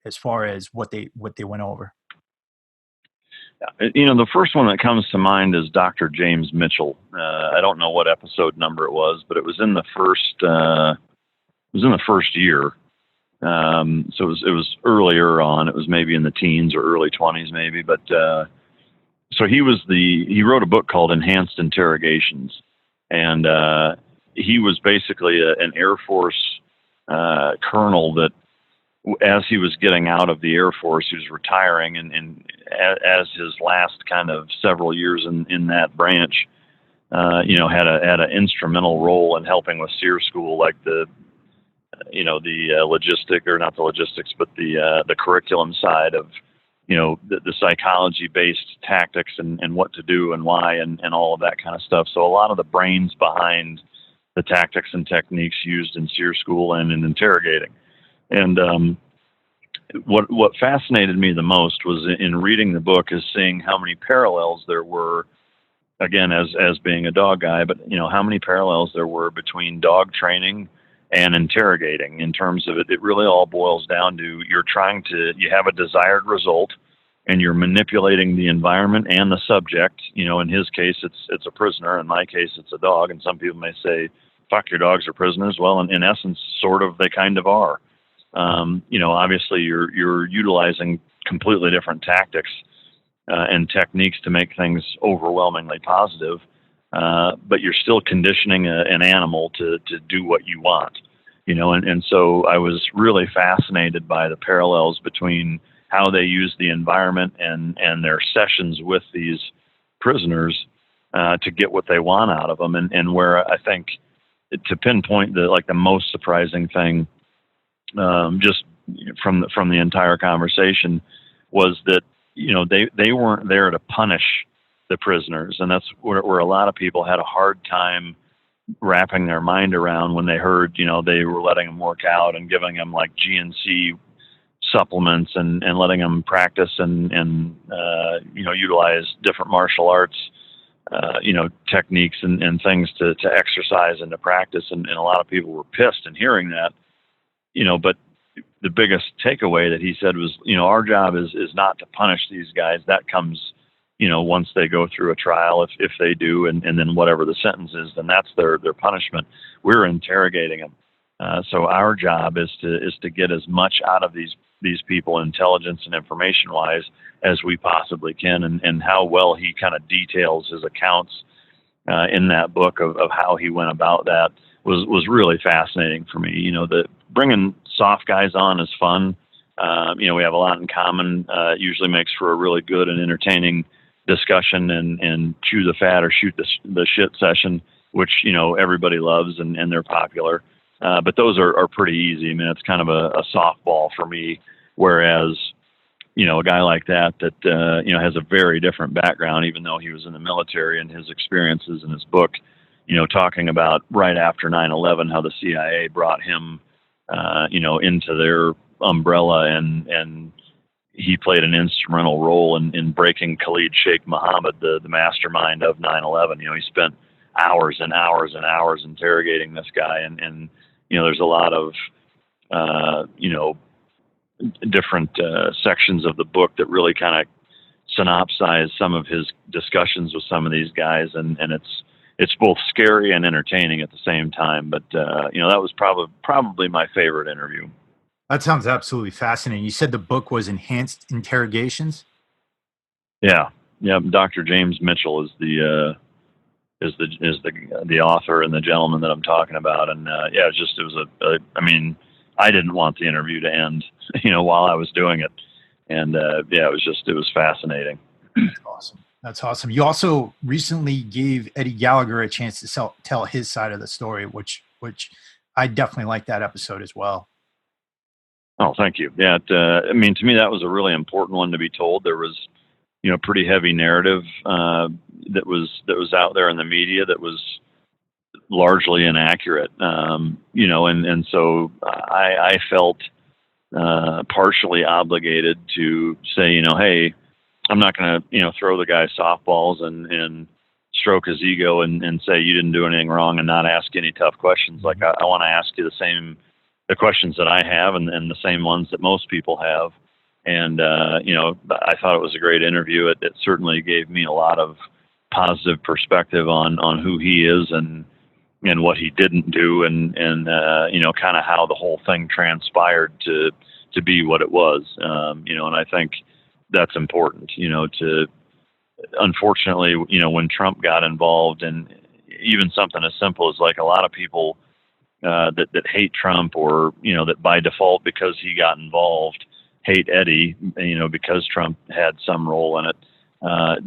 as far as what they went over? The first one that comes to mind is Dr. James Mitchell. I don't know what episode number it was, but it was in the first. It was in the first year. So it was earlier on. It was maybe in the teens or early 20s maybe. But so he wrote a book called Enhanced Interrogations. And he was basically an Air Force colonel that, as he was getting out of the Air Force, he was retiring, and as his last kind of several years in that branch, had an instrumental role in helping with SEER school, like the logistic, or not the logistics, but the curriculum side of, the psychology based tactics and what to do and why and all of that kind of stuff. So a lot of the brains behind the tactics and techniques used in SEER school and in interrogating. And what fascinated me the most was in reading the book is seeing how many parallels there were, again, as being a dog guy, but how many parallels there were between dog training and interrogating. In terms of it really all boils down to you have a desired result, and you're manipulating the environment and the subject. In his case, it's a prisoner. In my case, it's a dog. And some people may say, "Fuck, your dogs are prisoners." Well, in essence, sort of, they kind of are. Obviously, you're utilizing completely different tactics and techniques to make things overwhelmingly positive, but you're still conditioning an animal to do what you want. And so I was really fascinated by the parallels between how they use the environment and their sessions with these prisoners to get what they want out of them. And where I think, to pinpoint the most surprising thing, just from the entire conversation, was that they weren't there to punish the prisoners, and that's where a lot of people had a hard time wrapping their mind around when they heard they were letting them work out and giving them like GNC supplements and letting them practice and utilize different martial arts techniques and things to exercise and to practice, and a lot of people were pissed in hearing that. But the biggest takeaway that he said was, our job is not to punish these guys. That comes, once they go through a trial, if they do, and then whatever the sentence is, then that's their punishment. We're interrogating them. So our job is to get as much out of these people, intelligence and information wise, as we possibly can. And how well he kind of details his accounts in that book of how he went about that was really fascinating for me. The bringing soft guys on is fun. We have a lot in common. It usually makes for a really good and entertaining discussion and chew the fat or shoot the shit session, which everybody loves and they're popular. But those are pretty easy. I mean, it's kind of a softball for me. Whereas, a guy like that has a very different background, even though he was in the military, and his experiences in his book, talking about right after 9/11, how the CIA brought him, into their umbrella, and he played an instrumental role in breaking Khalid Sheikh Mohammed, the mastermind of 9/11. He spent hours and hours and hours interrogating this guy, and there's a lot of different sections of the book that really kind of synopsize some of his discussions with some of these guys, and it's both scary and entertaining at the same time. But that was probably my favorite interview. That sounds absolutely fascinating. You said the book was Enhanced Interrogations? Yeah. Dr. James Mitchell is the author and the gentleman that I'm talking about. And I didn't want the interview to end, while I was doing it. And it was fascinating. That's awesome. You also recently gave Eddie Gallagher a chance to tell his side of the story, which I definitely liked that episode as well. Oh, thank you. Yeah. To me, that was a really important one to be told. There was, pretty heavy narrative that was out there in the media that was largely inaccurate. And so I felt partially obligated to say, hey, I'm not going to, throw the guy softballs and stroke his ego and say you didn't do anything wrong and not ask any tough questions. Like I want to ask you the questions that I have and the same ones that most people have. And, I thought it was a great interview. It certainly gave me a lot of positive perspective on who he is and what he didn't do and kind of how the whole thing transpired to be what it was. And I think that's important, to, unfortunately, when Trump got involved, and even something as simple as like a lot of people that hate Trump or, that by default, because he got involved, hate Eddie, because Trump had some role in it,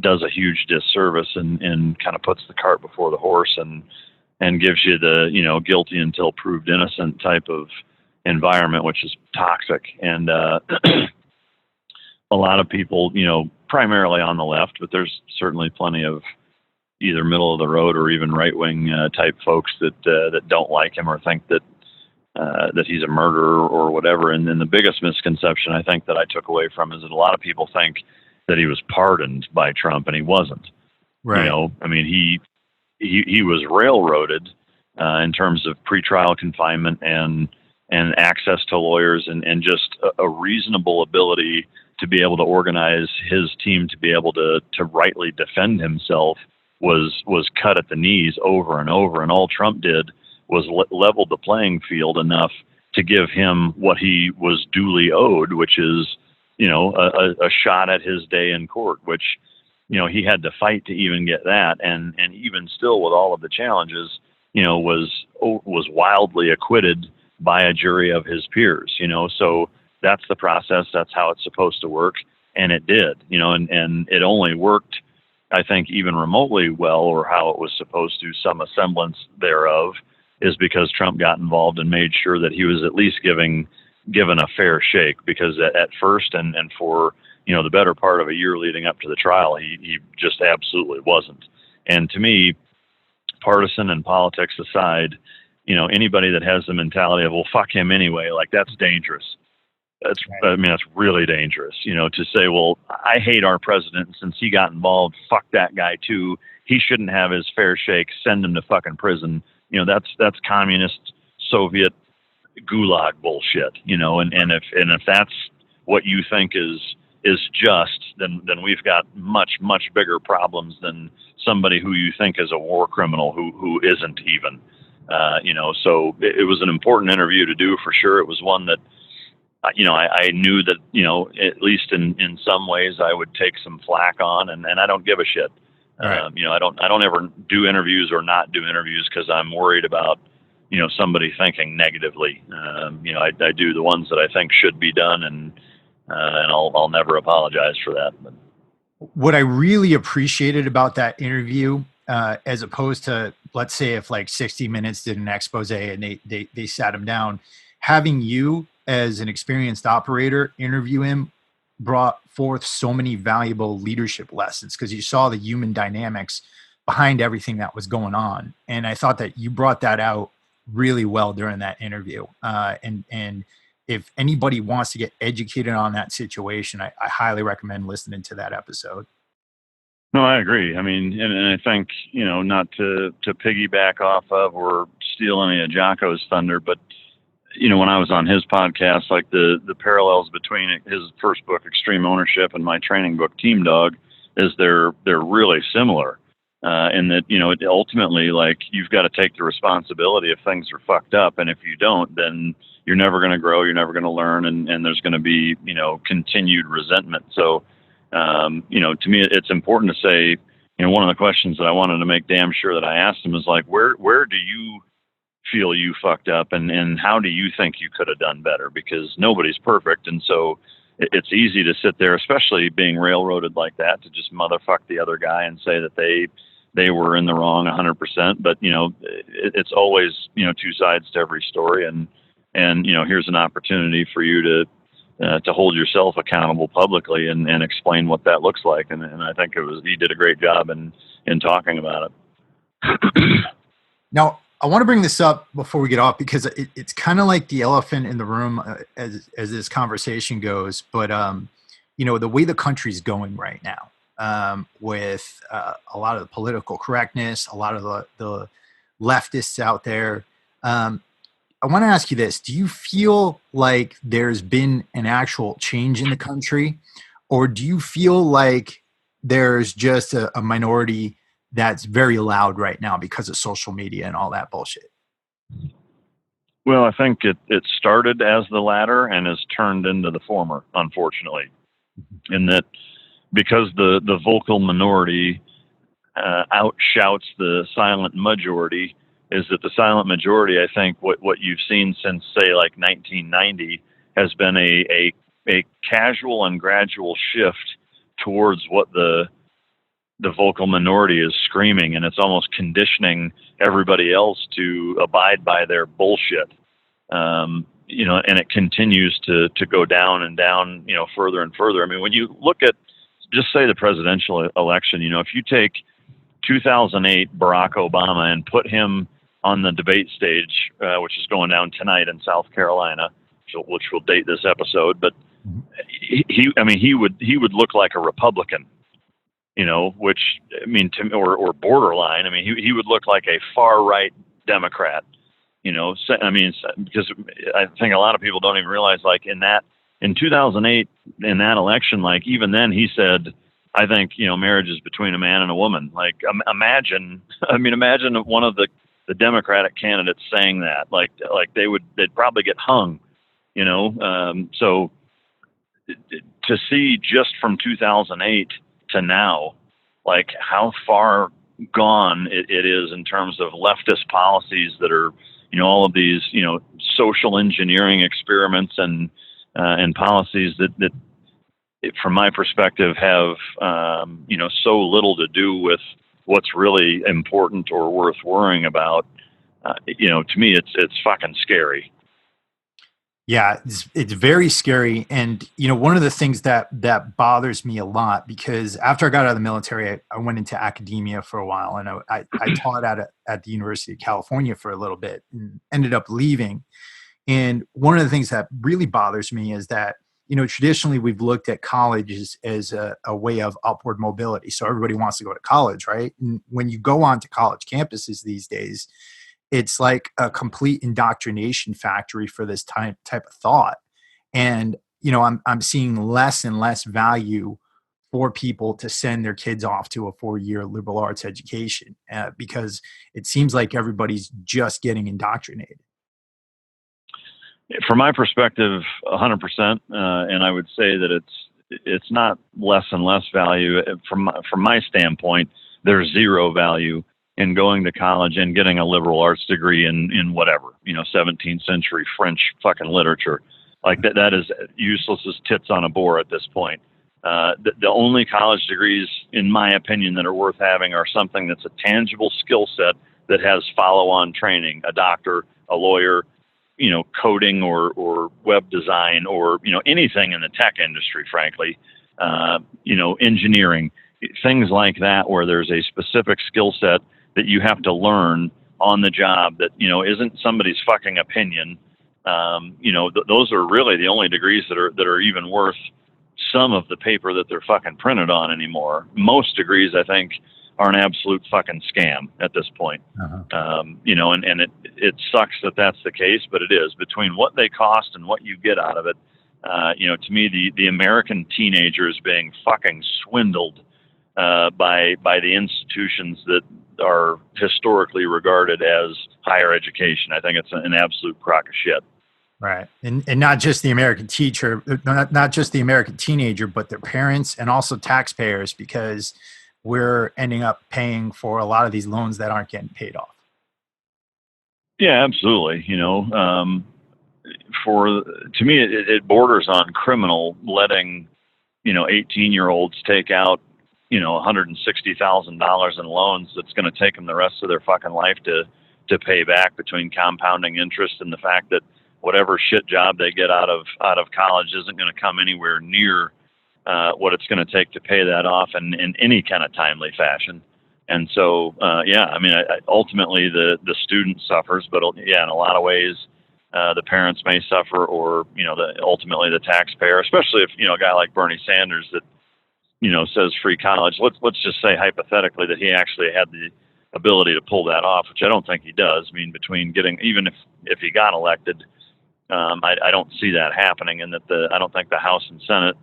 does a huge disservice and kind of puts the cart before the horse and gives you the, guilty until proved innocent type of environment, which is toxic. And a lot of people, primarily on the left, but there's certainly plenty of either middle of the road or even right wing type folks that don't like him or think that he's a murderer or whatever. And then the biggest misconception I think that I took away from is that a lot of people think that he was pardoned by Trump, and he wasn't. Right. He was railroaded in terms of pretrial confinement and access to lawyers and just a reasonable ability to be able to organize his team to be able to rightly defend himself was cut at the knees over and over. And all Trump did was leveled the playing field enough to give him what he was duly owed, which is, a shot at his day in court, which, he had to fight to even get that. And even still, with all of the challenges, was wildly acquitted by a jury of his peers, so that's the process. That's how it's supposed to work. And it did, and it only worked, I think, even remotely well, or how it was supposed to, some semblance thereof, is because Trump got involved and made sure that he was at least given a fair shake, because at first and for, the better part of a year leading up to the trial, he just absolutely wasn't. And to me, partisan and politics aside, anybody that has the mentality of, well, fuck him anyway, like, that's dangerous. That's really dangerous, to say, well, I hate our president, and since he got involved, fuck that guy too. He shouldn't have his fair shake. Send him to fucking prison. That's communist Soviet gulag bullshit, and if that's what you think is just, then we've got much bigger problems than somebody who you think is a war criminal who isn't even, so it was an important interview to do, for sure. It was one that, I knew that, at least in some ways I would take some flack on, and I don't give a shit. Right. I don't ever do interviews or not do interviews because I'm worried about, somebody thinking negatively. I do the ones that I think should be done, and I'll never apologize for that. But what I really appreciated about that interview, as opposed to, let's say, if like 60 Minutes did an expose and they sat him down, having you as an experienced operator interview him brought forth so many valuable leadership lessons, because you saw the human dynamics behind everything that was going on. And I thought that you brought that out really well during that interview. And if anybody wants to get educated on that situation, I highly recommend listening to that episode. No, I agree. I mean, and I think, not to piggyback off of or steal any of Jocko's thunder, but when I was on his podcast, like the parallels between his first book, Extreme Ownership, and my training book, Team Dog, is they're really similar. In that, it ultimately, like, you've got to take the responsibility if things are fucked up. And if you don't, then you're never going to grow, you're never going to learn. And there's going to be, continued resentment. So, to me, it's important to say, one of the questions that I wanted to make damn sure that I asked him is like, where do you feel you fucked up, and how do you think you could have done better? Because nobody's perfect. And so it's easy to sit there, especially being railroaded like that, to just motherfuck the other guy and say that they were in the wrong 100%. But, it's always, two sides to every story. And here's an opportunity for you to hold yourself accountable publicly and explain what that looks like. And I think he did a great job in talking about it. Now, I want to bring this up before we get off, because it's kind of like the elephant in the room as this conversation goes. But, the way the country's going right now, with a lot of the political correctness, a lot of the leftists out there, I want to ask you this. Do you feel like there's been an actual change in the country, or do you feel like there's just a minority that's very loud right now because of social media and all that bullshit? Well, I think it started as the latter and has turned into the former, unfortunately. In that, because the vocal minority outshouts the silent majority, is that the silent majority, I think, what you've seen since, say, like 1990, has been a casual and gradual shift towards what the vocal minority is screaming, and it's almost conditioning everybody else to abide by their bullshit. And it continues to go down and down, further and further. I mean, when you look at, just say, the presidential election, if you take 2008 Barack Obama and put him on the debate stage, which is going down tonight in South Carolina, which will date this episode, but he would look like a Republican. Which, I mean, or borderline. I mean, he would look like a far right Democrat. Because I think a lot of people don't even realize, like, in that in 2008 in that election, like even then he said, I think, marriage is between a man and a woman. Like imagine, imagine one of the Democratic candidates saying that, like they'd probably get hung, so to see just from 2008 to now, like how far gone it is in terms of leftist policies that are, all of these, social engineering experiments and policies that, from my perspective, have, so little to do with what's really important or worth worrying about. To me, it's fucking scary. Yeah, it's very scary. And, one of the things that bothers me a lot, because after I got out of the military, I went into academia for a while, and I taught at the University of California for a little bit and ended up leaving. And one of the things that really bothers me is that, traditionally we've looked at college as a way of upward mobility. So everybody wants to go to college, right? And when you go on to college campuses these days, it's like a complete indoctrination factory for this type of thought. And, I'm seeing less and less value for people to send their kids off to a 4-year liberal arts education because it seems like everybody's just getting indoctrinated. From my perspective, 100%, and I would say that it's not less and less value. From my standpoint, there's zero value in going to college and getting a liberal arts degree in whatever, 17th century French fucking literature. Like that is useless as tits on a boar at this point. The only college degrees, in my opinion, that are worth having are something that's a tangible skill set that has follow-on training, a doctor, a lawyer, coding or web design or, anything in the tech industry, frankly, engineering, things like that, where there's a specific skill set that you have to learn on the job that, isn't somebody's fucking opinion. Those are really the only degrees that are even worth some of the paper that they're fucking printed on anymore. Most degrees, I think, are an absolute fucking scam at this point. And it sucks that that's the case, but it is. Between what they cost and what you get out of it, to me, the American teenager is being fucking swindled by the institutions that are historically regarded as higher education. I think it's an absolute crock of shit. Right. And not just the American teacher, not just the American teenager, but their parents and also taxpayers, because we're ending up paying for a lot of these loans that aren't getting paid off. Yeah, absolutely. To me, it borders on criminal letting, 18-year-olds take out, $160,000 in loans that's going to take them the rest of their fucking life to pay back, between compounding interest and the fact that whatever shit job they get out of college isn't going to come anywhere near what it's going to take to pay that off in any kind of timely fashion. And so, ultimately the student suffers, but in a lot of ways, the parents may suffer, or, ultimately the taxpayer, especially if, a guy like Bernie Sanders that, says free college. Let's just say hypothetically that he actually had the ability to pull that off, which I don't think he does. I mean, between getting, even if he got elected, I don't see that happening, and I don't think the House and Senate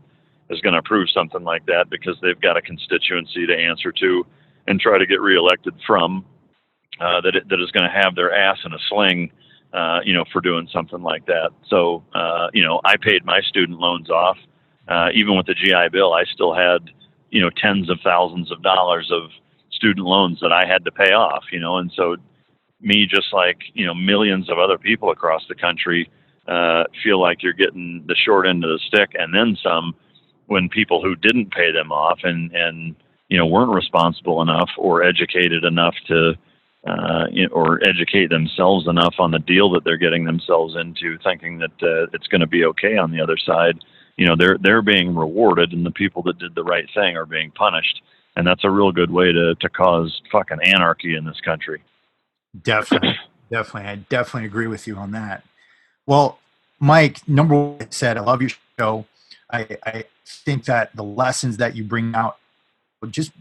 is going to approve something like that, because they've got a constituency to answer to and try to get reelected from, that is going to have their ass in a sling, for doing something like that. So, I paid my student loans off. Even with the GI Bill, I still had, tens of thousands of dollars of student loans that I had to pay off, and so me, just like, millions of other people across the country, feel like you're getting the short end of the stick and then some, when people who didn't pay them off and weren't responsible enough or educated enough to, or educate themselves enough on the deal that they're getting themselves into, thinking that it's going to be okay on the other side. They're being rewarded, and the people that did the right thing are being punished. And that's a real good way to cause fucking anarchy in this country. Definitely. I definitely agree with you on that. Well, Mike, number one, I said, I love your show. I think that the lessons that you bring out, just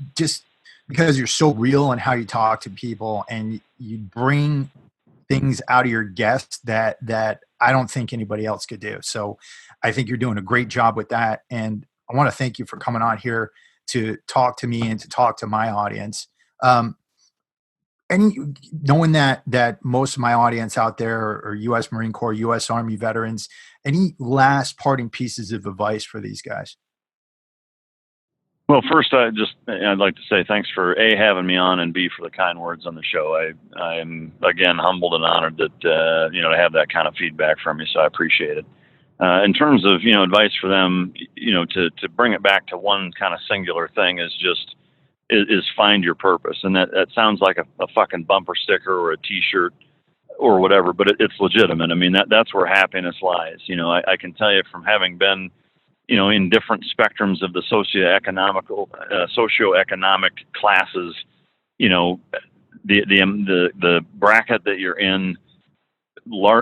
because you're so real in how you talk to people, and you bring things out of your guests that I don't think anybody else could do. So I think you're doing a great job with that. And I want to thank you for coming on here to talk to me and to talk to my audience. Um, any knowing that most of my audience out there are U.S. Marine Corps, U.S. Army veterans, any last parting pieces of advice for these guys? Well, first, I'd like to say thanks for A, having me on, and B, for the kind words on the show. I'm again humbled and honored that to have that kind of feedback from you. So I appreciate it. In terms of advice for them, to bring it back to one kind of singular thing is find your purpose, and that sounds like a fucking bumper sticker or a T-shirt or whatever, but it's legitimate. I mean, that's where happiness lies. I can tell you from having been in different spectrums of the socioeconomic classes, the bracket that you're in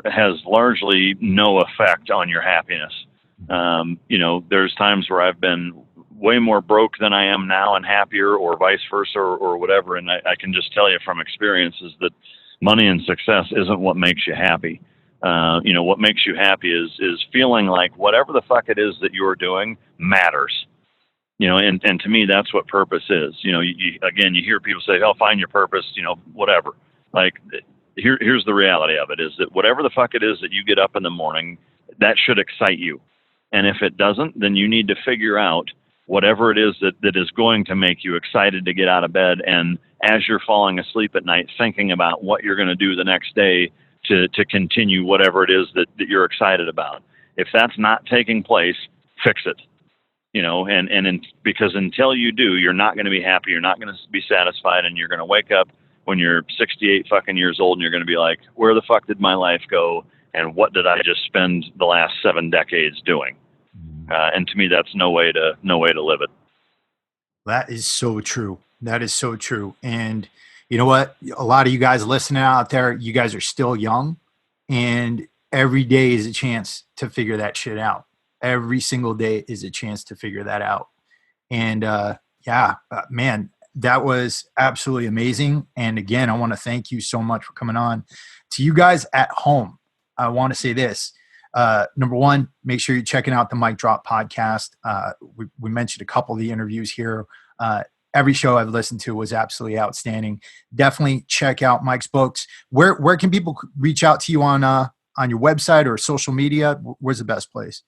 has largely no effect on your happiness. There's times where I've been way more broke than I am now and happier, or vice versa, or whatever. And I can just tell you from experiences that money and success isn't what makes you happy. What makes you happy is feeling like whatever the fuck it is that you're doing matters. And to me, that's what purpose is. You hear people say, "Oh, find your purpose," whatever. Like, here's the reality of it: is that whatever the fuck it is that you get up in the morning, that should excite you. And if it doesn't, then you need to figure out whatever it is that is going to make you excited to get out of bed. And as you're falling asleep at night, thinking about what you're going to do the next day to continue whatever it is that you're excited about. If that's not taking place, fix it. Because until you do, you're not going to be happy. You're not going to be satisfied. And you're going to wake up when you're 68 fucking years old and you're going to be like, where the fuck did my life go? And what did I just spend the last 7 decades doing? And to me, that's no way to live it. That is so true. That is so true. And you know what? A lot of you guys listening out there, you guys are still young, and every day is a chance to figure that shit out. Every single day is a chance to figure that out. And man, that was absolutely amazing. And again, I want to thank you so much for coming on. To you guys at home, I want to say this. Number one, make sure you're checking out the Mic Drop podcast. We mentioned a couple of the interviews here. Every show I've listened to was absolutely outstanding. Definitely check out Mike's books. Where can people reach out to you on your website or social media? Where's the best place?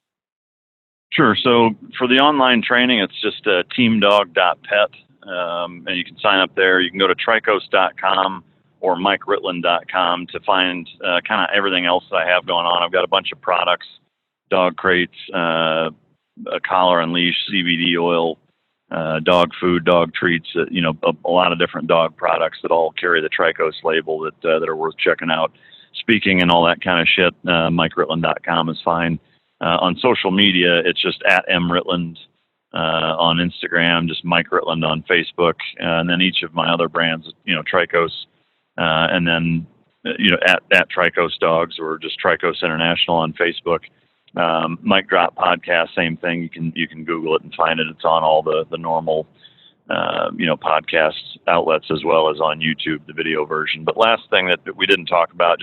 Sure. So for the online training, it's just teamdog.pet. And you can sign up there. You can go to tricos.com or MikeRitland.com to find kind of everything else that I have going on. I've got a bunch of products, dog crates, a collar and leash, CBD oil, dog food, dog treats, a lot of different dog products that all carry the Tricos label that are worth checking out. Speaking and all that kind of shit, MikeRitland.com is fine. On social media, it's just at @mritland on Instagram, just Mike Ritland on Facebook, and then each of my other brands, Tricos, and then at Tricos Dogs, or just Tricos International on Facebook. Mic Drop Podcast, same thing. You can Google it and find it. It's on all the normal podcast outlets, as well as on YouTube, the video version. But last thing that we didn't talk about,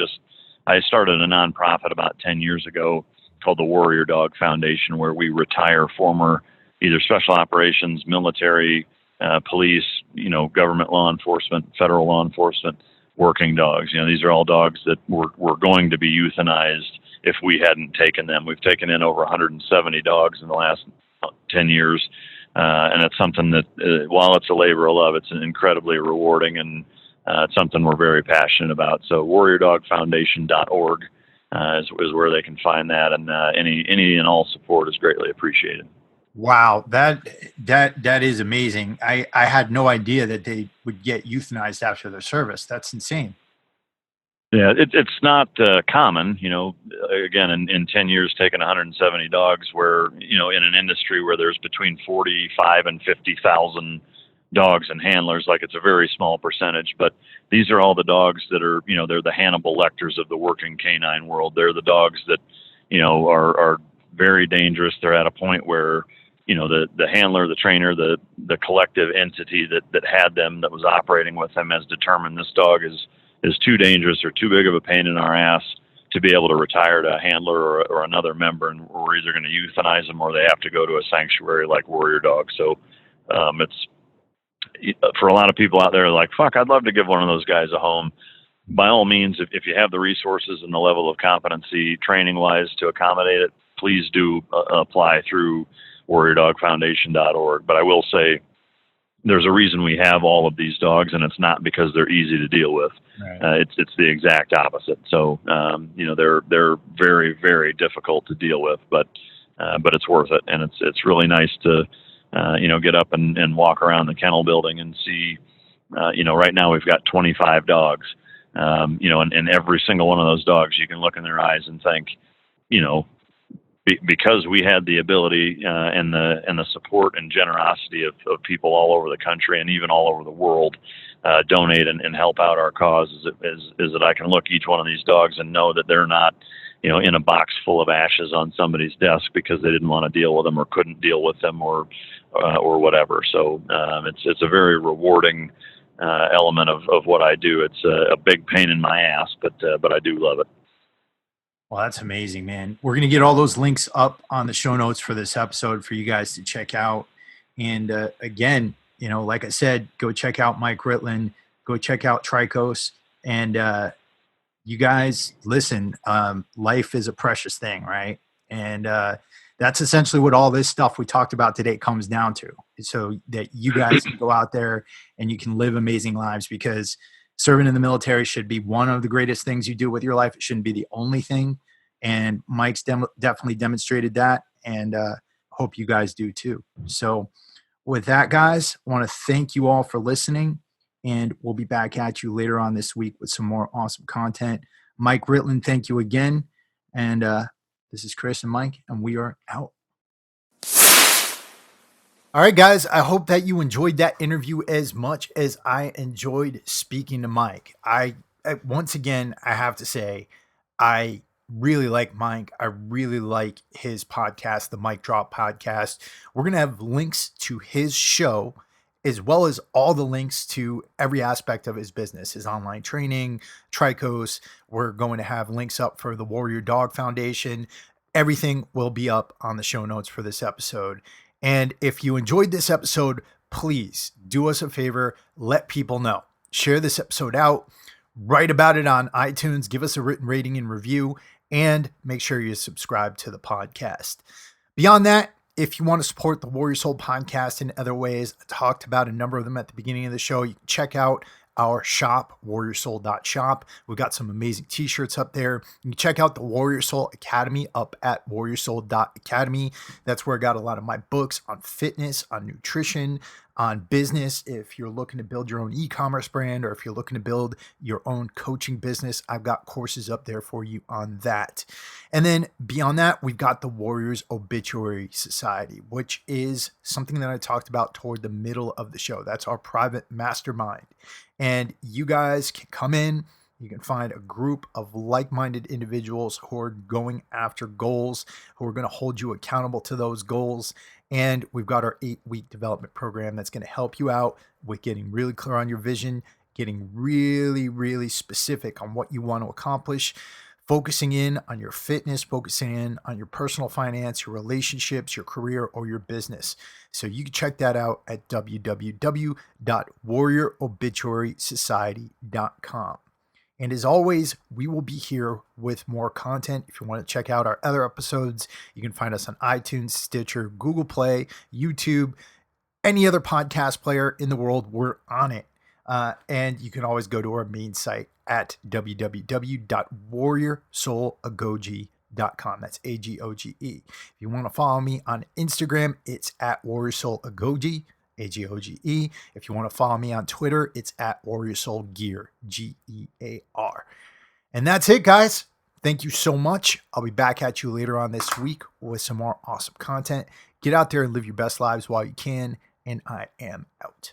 I started a nonprofit about 10 years ago called the Warrior Dog Foundation, where we retire former either special operations, military, police, government law enforcement, federal law enforcement, working dogs. These are all dogs that were going to be euthanized if we hadn't taken them. We've taken in over 170 dogs in the last 10 years. And it's something that, while it's a labor of love, it's incredibly rewarding, and it's something we're very passionate about. So warriordogfoundation.org is where they can find that. And any and all support is greatly appreciated. Wow, that is amazing. I had no idea that they would get euthanized after their service. That's insane. Yeah, it's not common, again, in 10 years, taking 170 dogs, where, in an industry where there's between 45 and 50,000 dogs and handlers, like, it's a very small percentage. But these are all the dogs that are, they're the Hannibal Lecters of the working canine world. They're the dogs that, are very dangerous. They're at a point where, the handler, the trainer, the collective entity that had them, that was operating with them, has determined this dog is is too dangerous or too big of a pain in our ass to be able to retire to a handler or another member, and we're either going to euthanize them or they have to go to a sanctuary like Warrior Dog. So it's for a lot of people out there like, fuck, I'd love to give one of those guys a home. By all means, if you have the resources and the level of competency training wise to accommodate it, please do apply through warriordogfoundation.org. But I will say, there's a reason we have all of these dogs, and it's not because they're easy to deal with. Right. It's the exact opposite. So they're very, very difficult to deal with, but it's worth it, and it's really nice to get up and walk around the kennel building and see. Right now we've got 25 dogs, and every single one of those dogs, you can look in their eyes and think, because we had the ability and the support and generosity of people all over the country and even all over the world donate and help out our cause, is that I can look each one of these dogs and know that they're not, in a box full of ashes on somebody's desk because they didn't want to deal with them or couldn't deal with them or whatever. So it's a very rewarding element of what I do. It's a big pain in my ass, but I do love it. Well, that's amazing, man. We're going to get all those links up on the show notes for this episode for you guys to check out. And again, like I said, go check out Mike Ritland, go check out Tricos. And you guys, listen, life is a precious thing, right? And that's essentially what all this stuff we talked about today comes down to. So that you guys can go out there and you can live amazing lives, because serving in the military should be one of the greatest things you do with your life. It shouldn't be the only thing. And Mike's definitely demonstrated that. And hope you guys do too. So with that, guys, I want to thank you all for listening. And we'll be back at you later on this week with some more awesome content. Mike Ritland, thank you again. And this is Chris and Mike, and we are out. All right, guys, I hope that you enjoyed that interview as much as I enjoyed speaking to Mike. I once again, I have to say, I really like Mike. I really like his podcast, the Mike Drop Podcast. We're going to have links to his show, as well as all the links to every aspect of his business, his online training, Tricos. We're going to have links up for the Warrior Dog Foundation. Everything will be up on the show notes for this episode. And if you enjoyed this episode, please do us a favor, let people know. Share this episode out, write about it on iTunes, give us a written rating and review, and make sure you subscribe to the podcast. Beyond that, if you want to support the Warrior Soul podcast in other ways, I talked about a number of them at the beginning of the show. You can check out our shop, warriorsoul.shop. We've got some amazing t-shirts up there. You can check out the Warrior Soul Academy up at warriorsoul.academy. That's where I got a lot of my books on fitness, on nutrition, on business. If you're looking to build your own e-commerce brand, or if you're looking to build your own coaching business, I've got courses up there for you on that. And then beyond that, we've got the Warriors Obituary Society, which is something that I talked about toward the middle of the show. That's our private mastermind. And you guys can come in. You can find a group of like-minded individuals who are going after goals, who are going to hold you accountable to those goals. And we've got our 8-week development program that's going to help you out with getting really clear on your vision, getting really, really specific on what you want to accomplish, focusing in on your fitness, focusing in on your personal finance, your relationships, your career, or your business. So you can check that out at www.warriorobituarysociety.com. And as always, we will be here with more content. If you want to check out our other episodes, you can find us on iTunes, Stitcher, Google Play, YouTube, any other podcast player in the world. We're on it. And you can always go to our main site at www.warriorsoulagoge.com. That's Agoge. If you want to follow me on Instagram, it's at warriorsoulagoge, Agoge. If you want to follow me on Twitter, it's at warriorsoulgear, Gear. And that's it, guys. Thank you so much. I'll be back at you later on this week with some more awesome content. Get out there and live your best lives while you can. And I am out.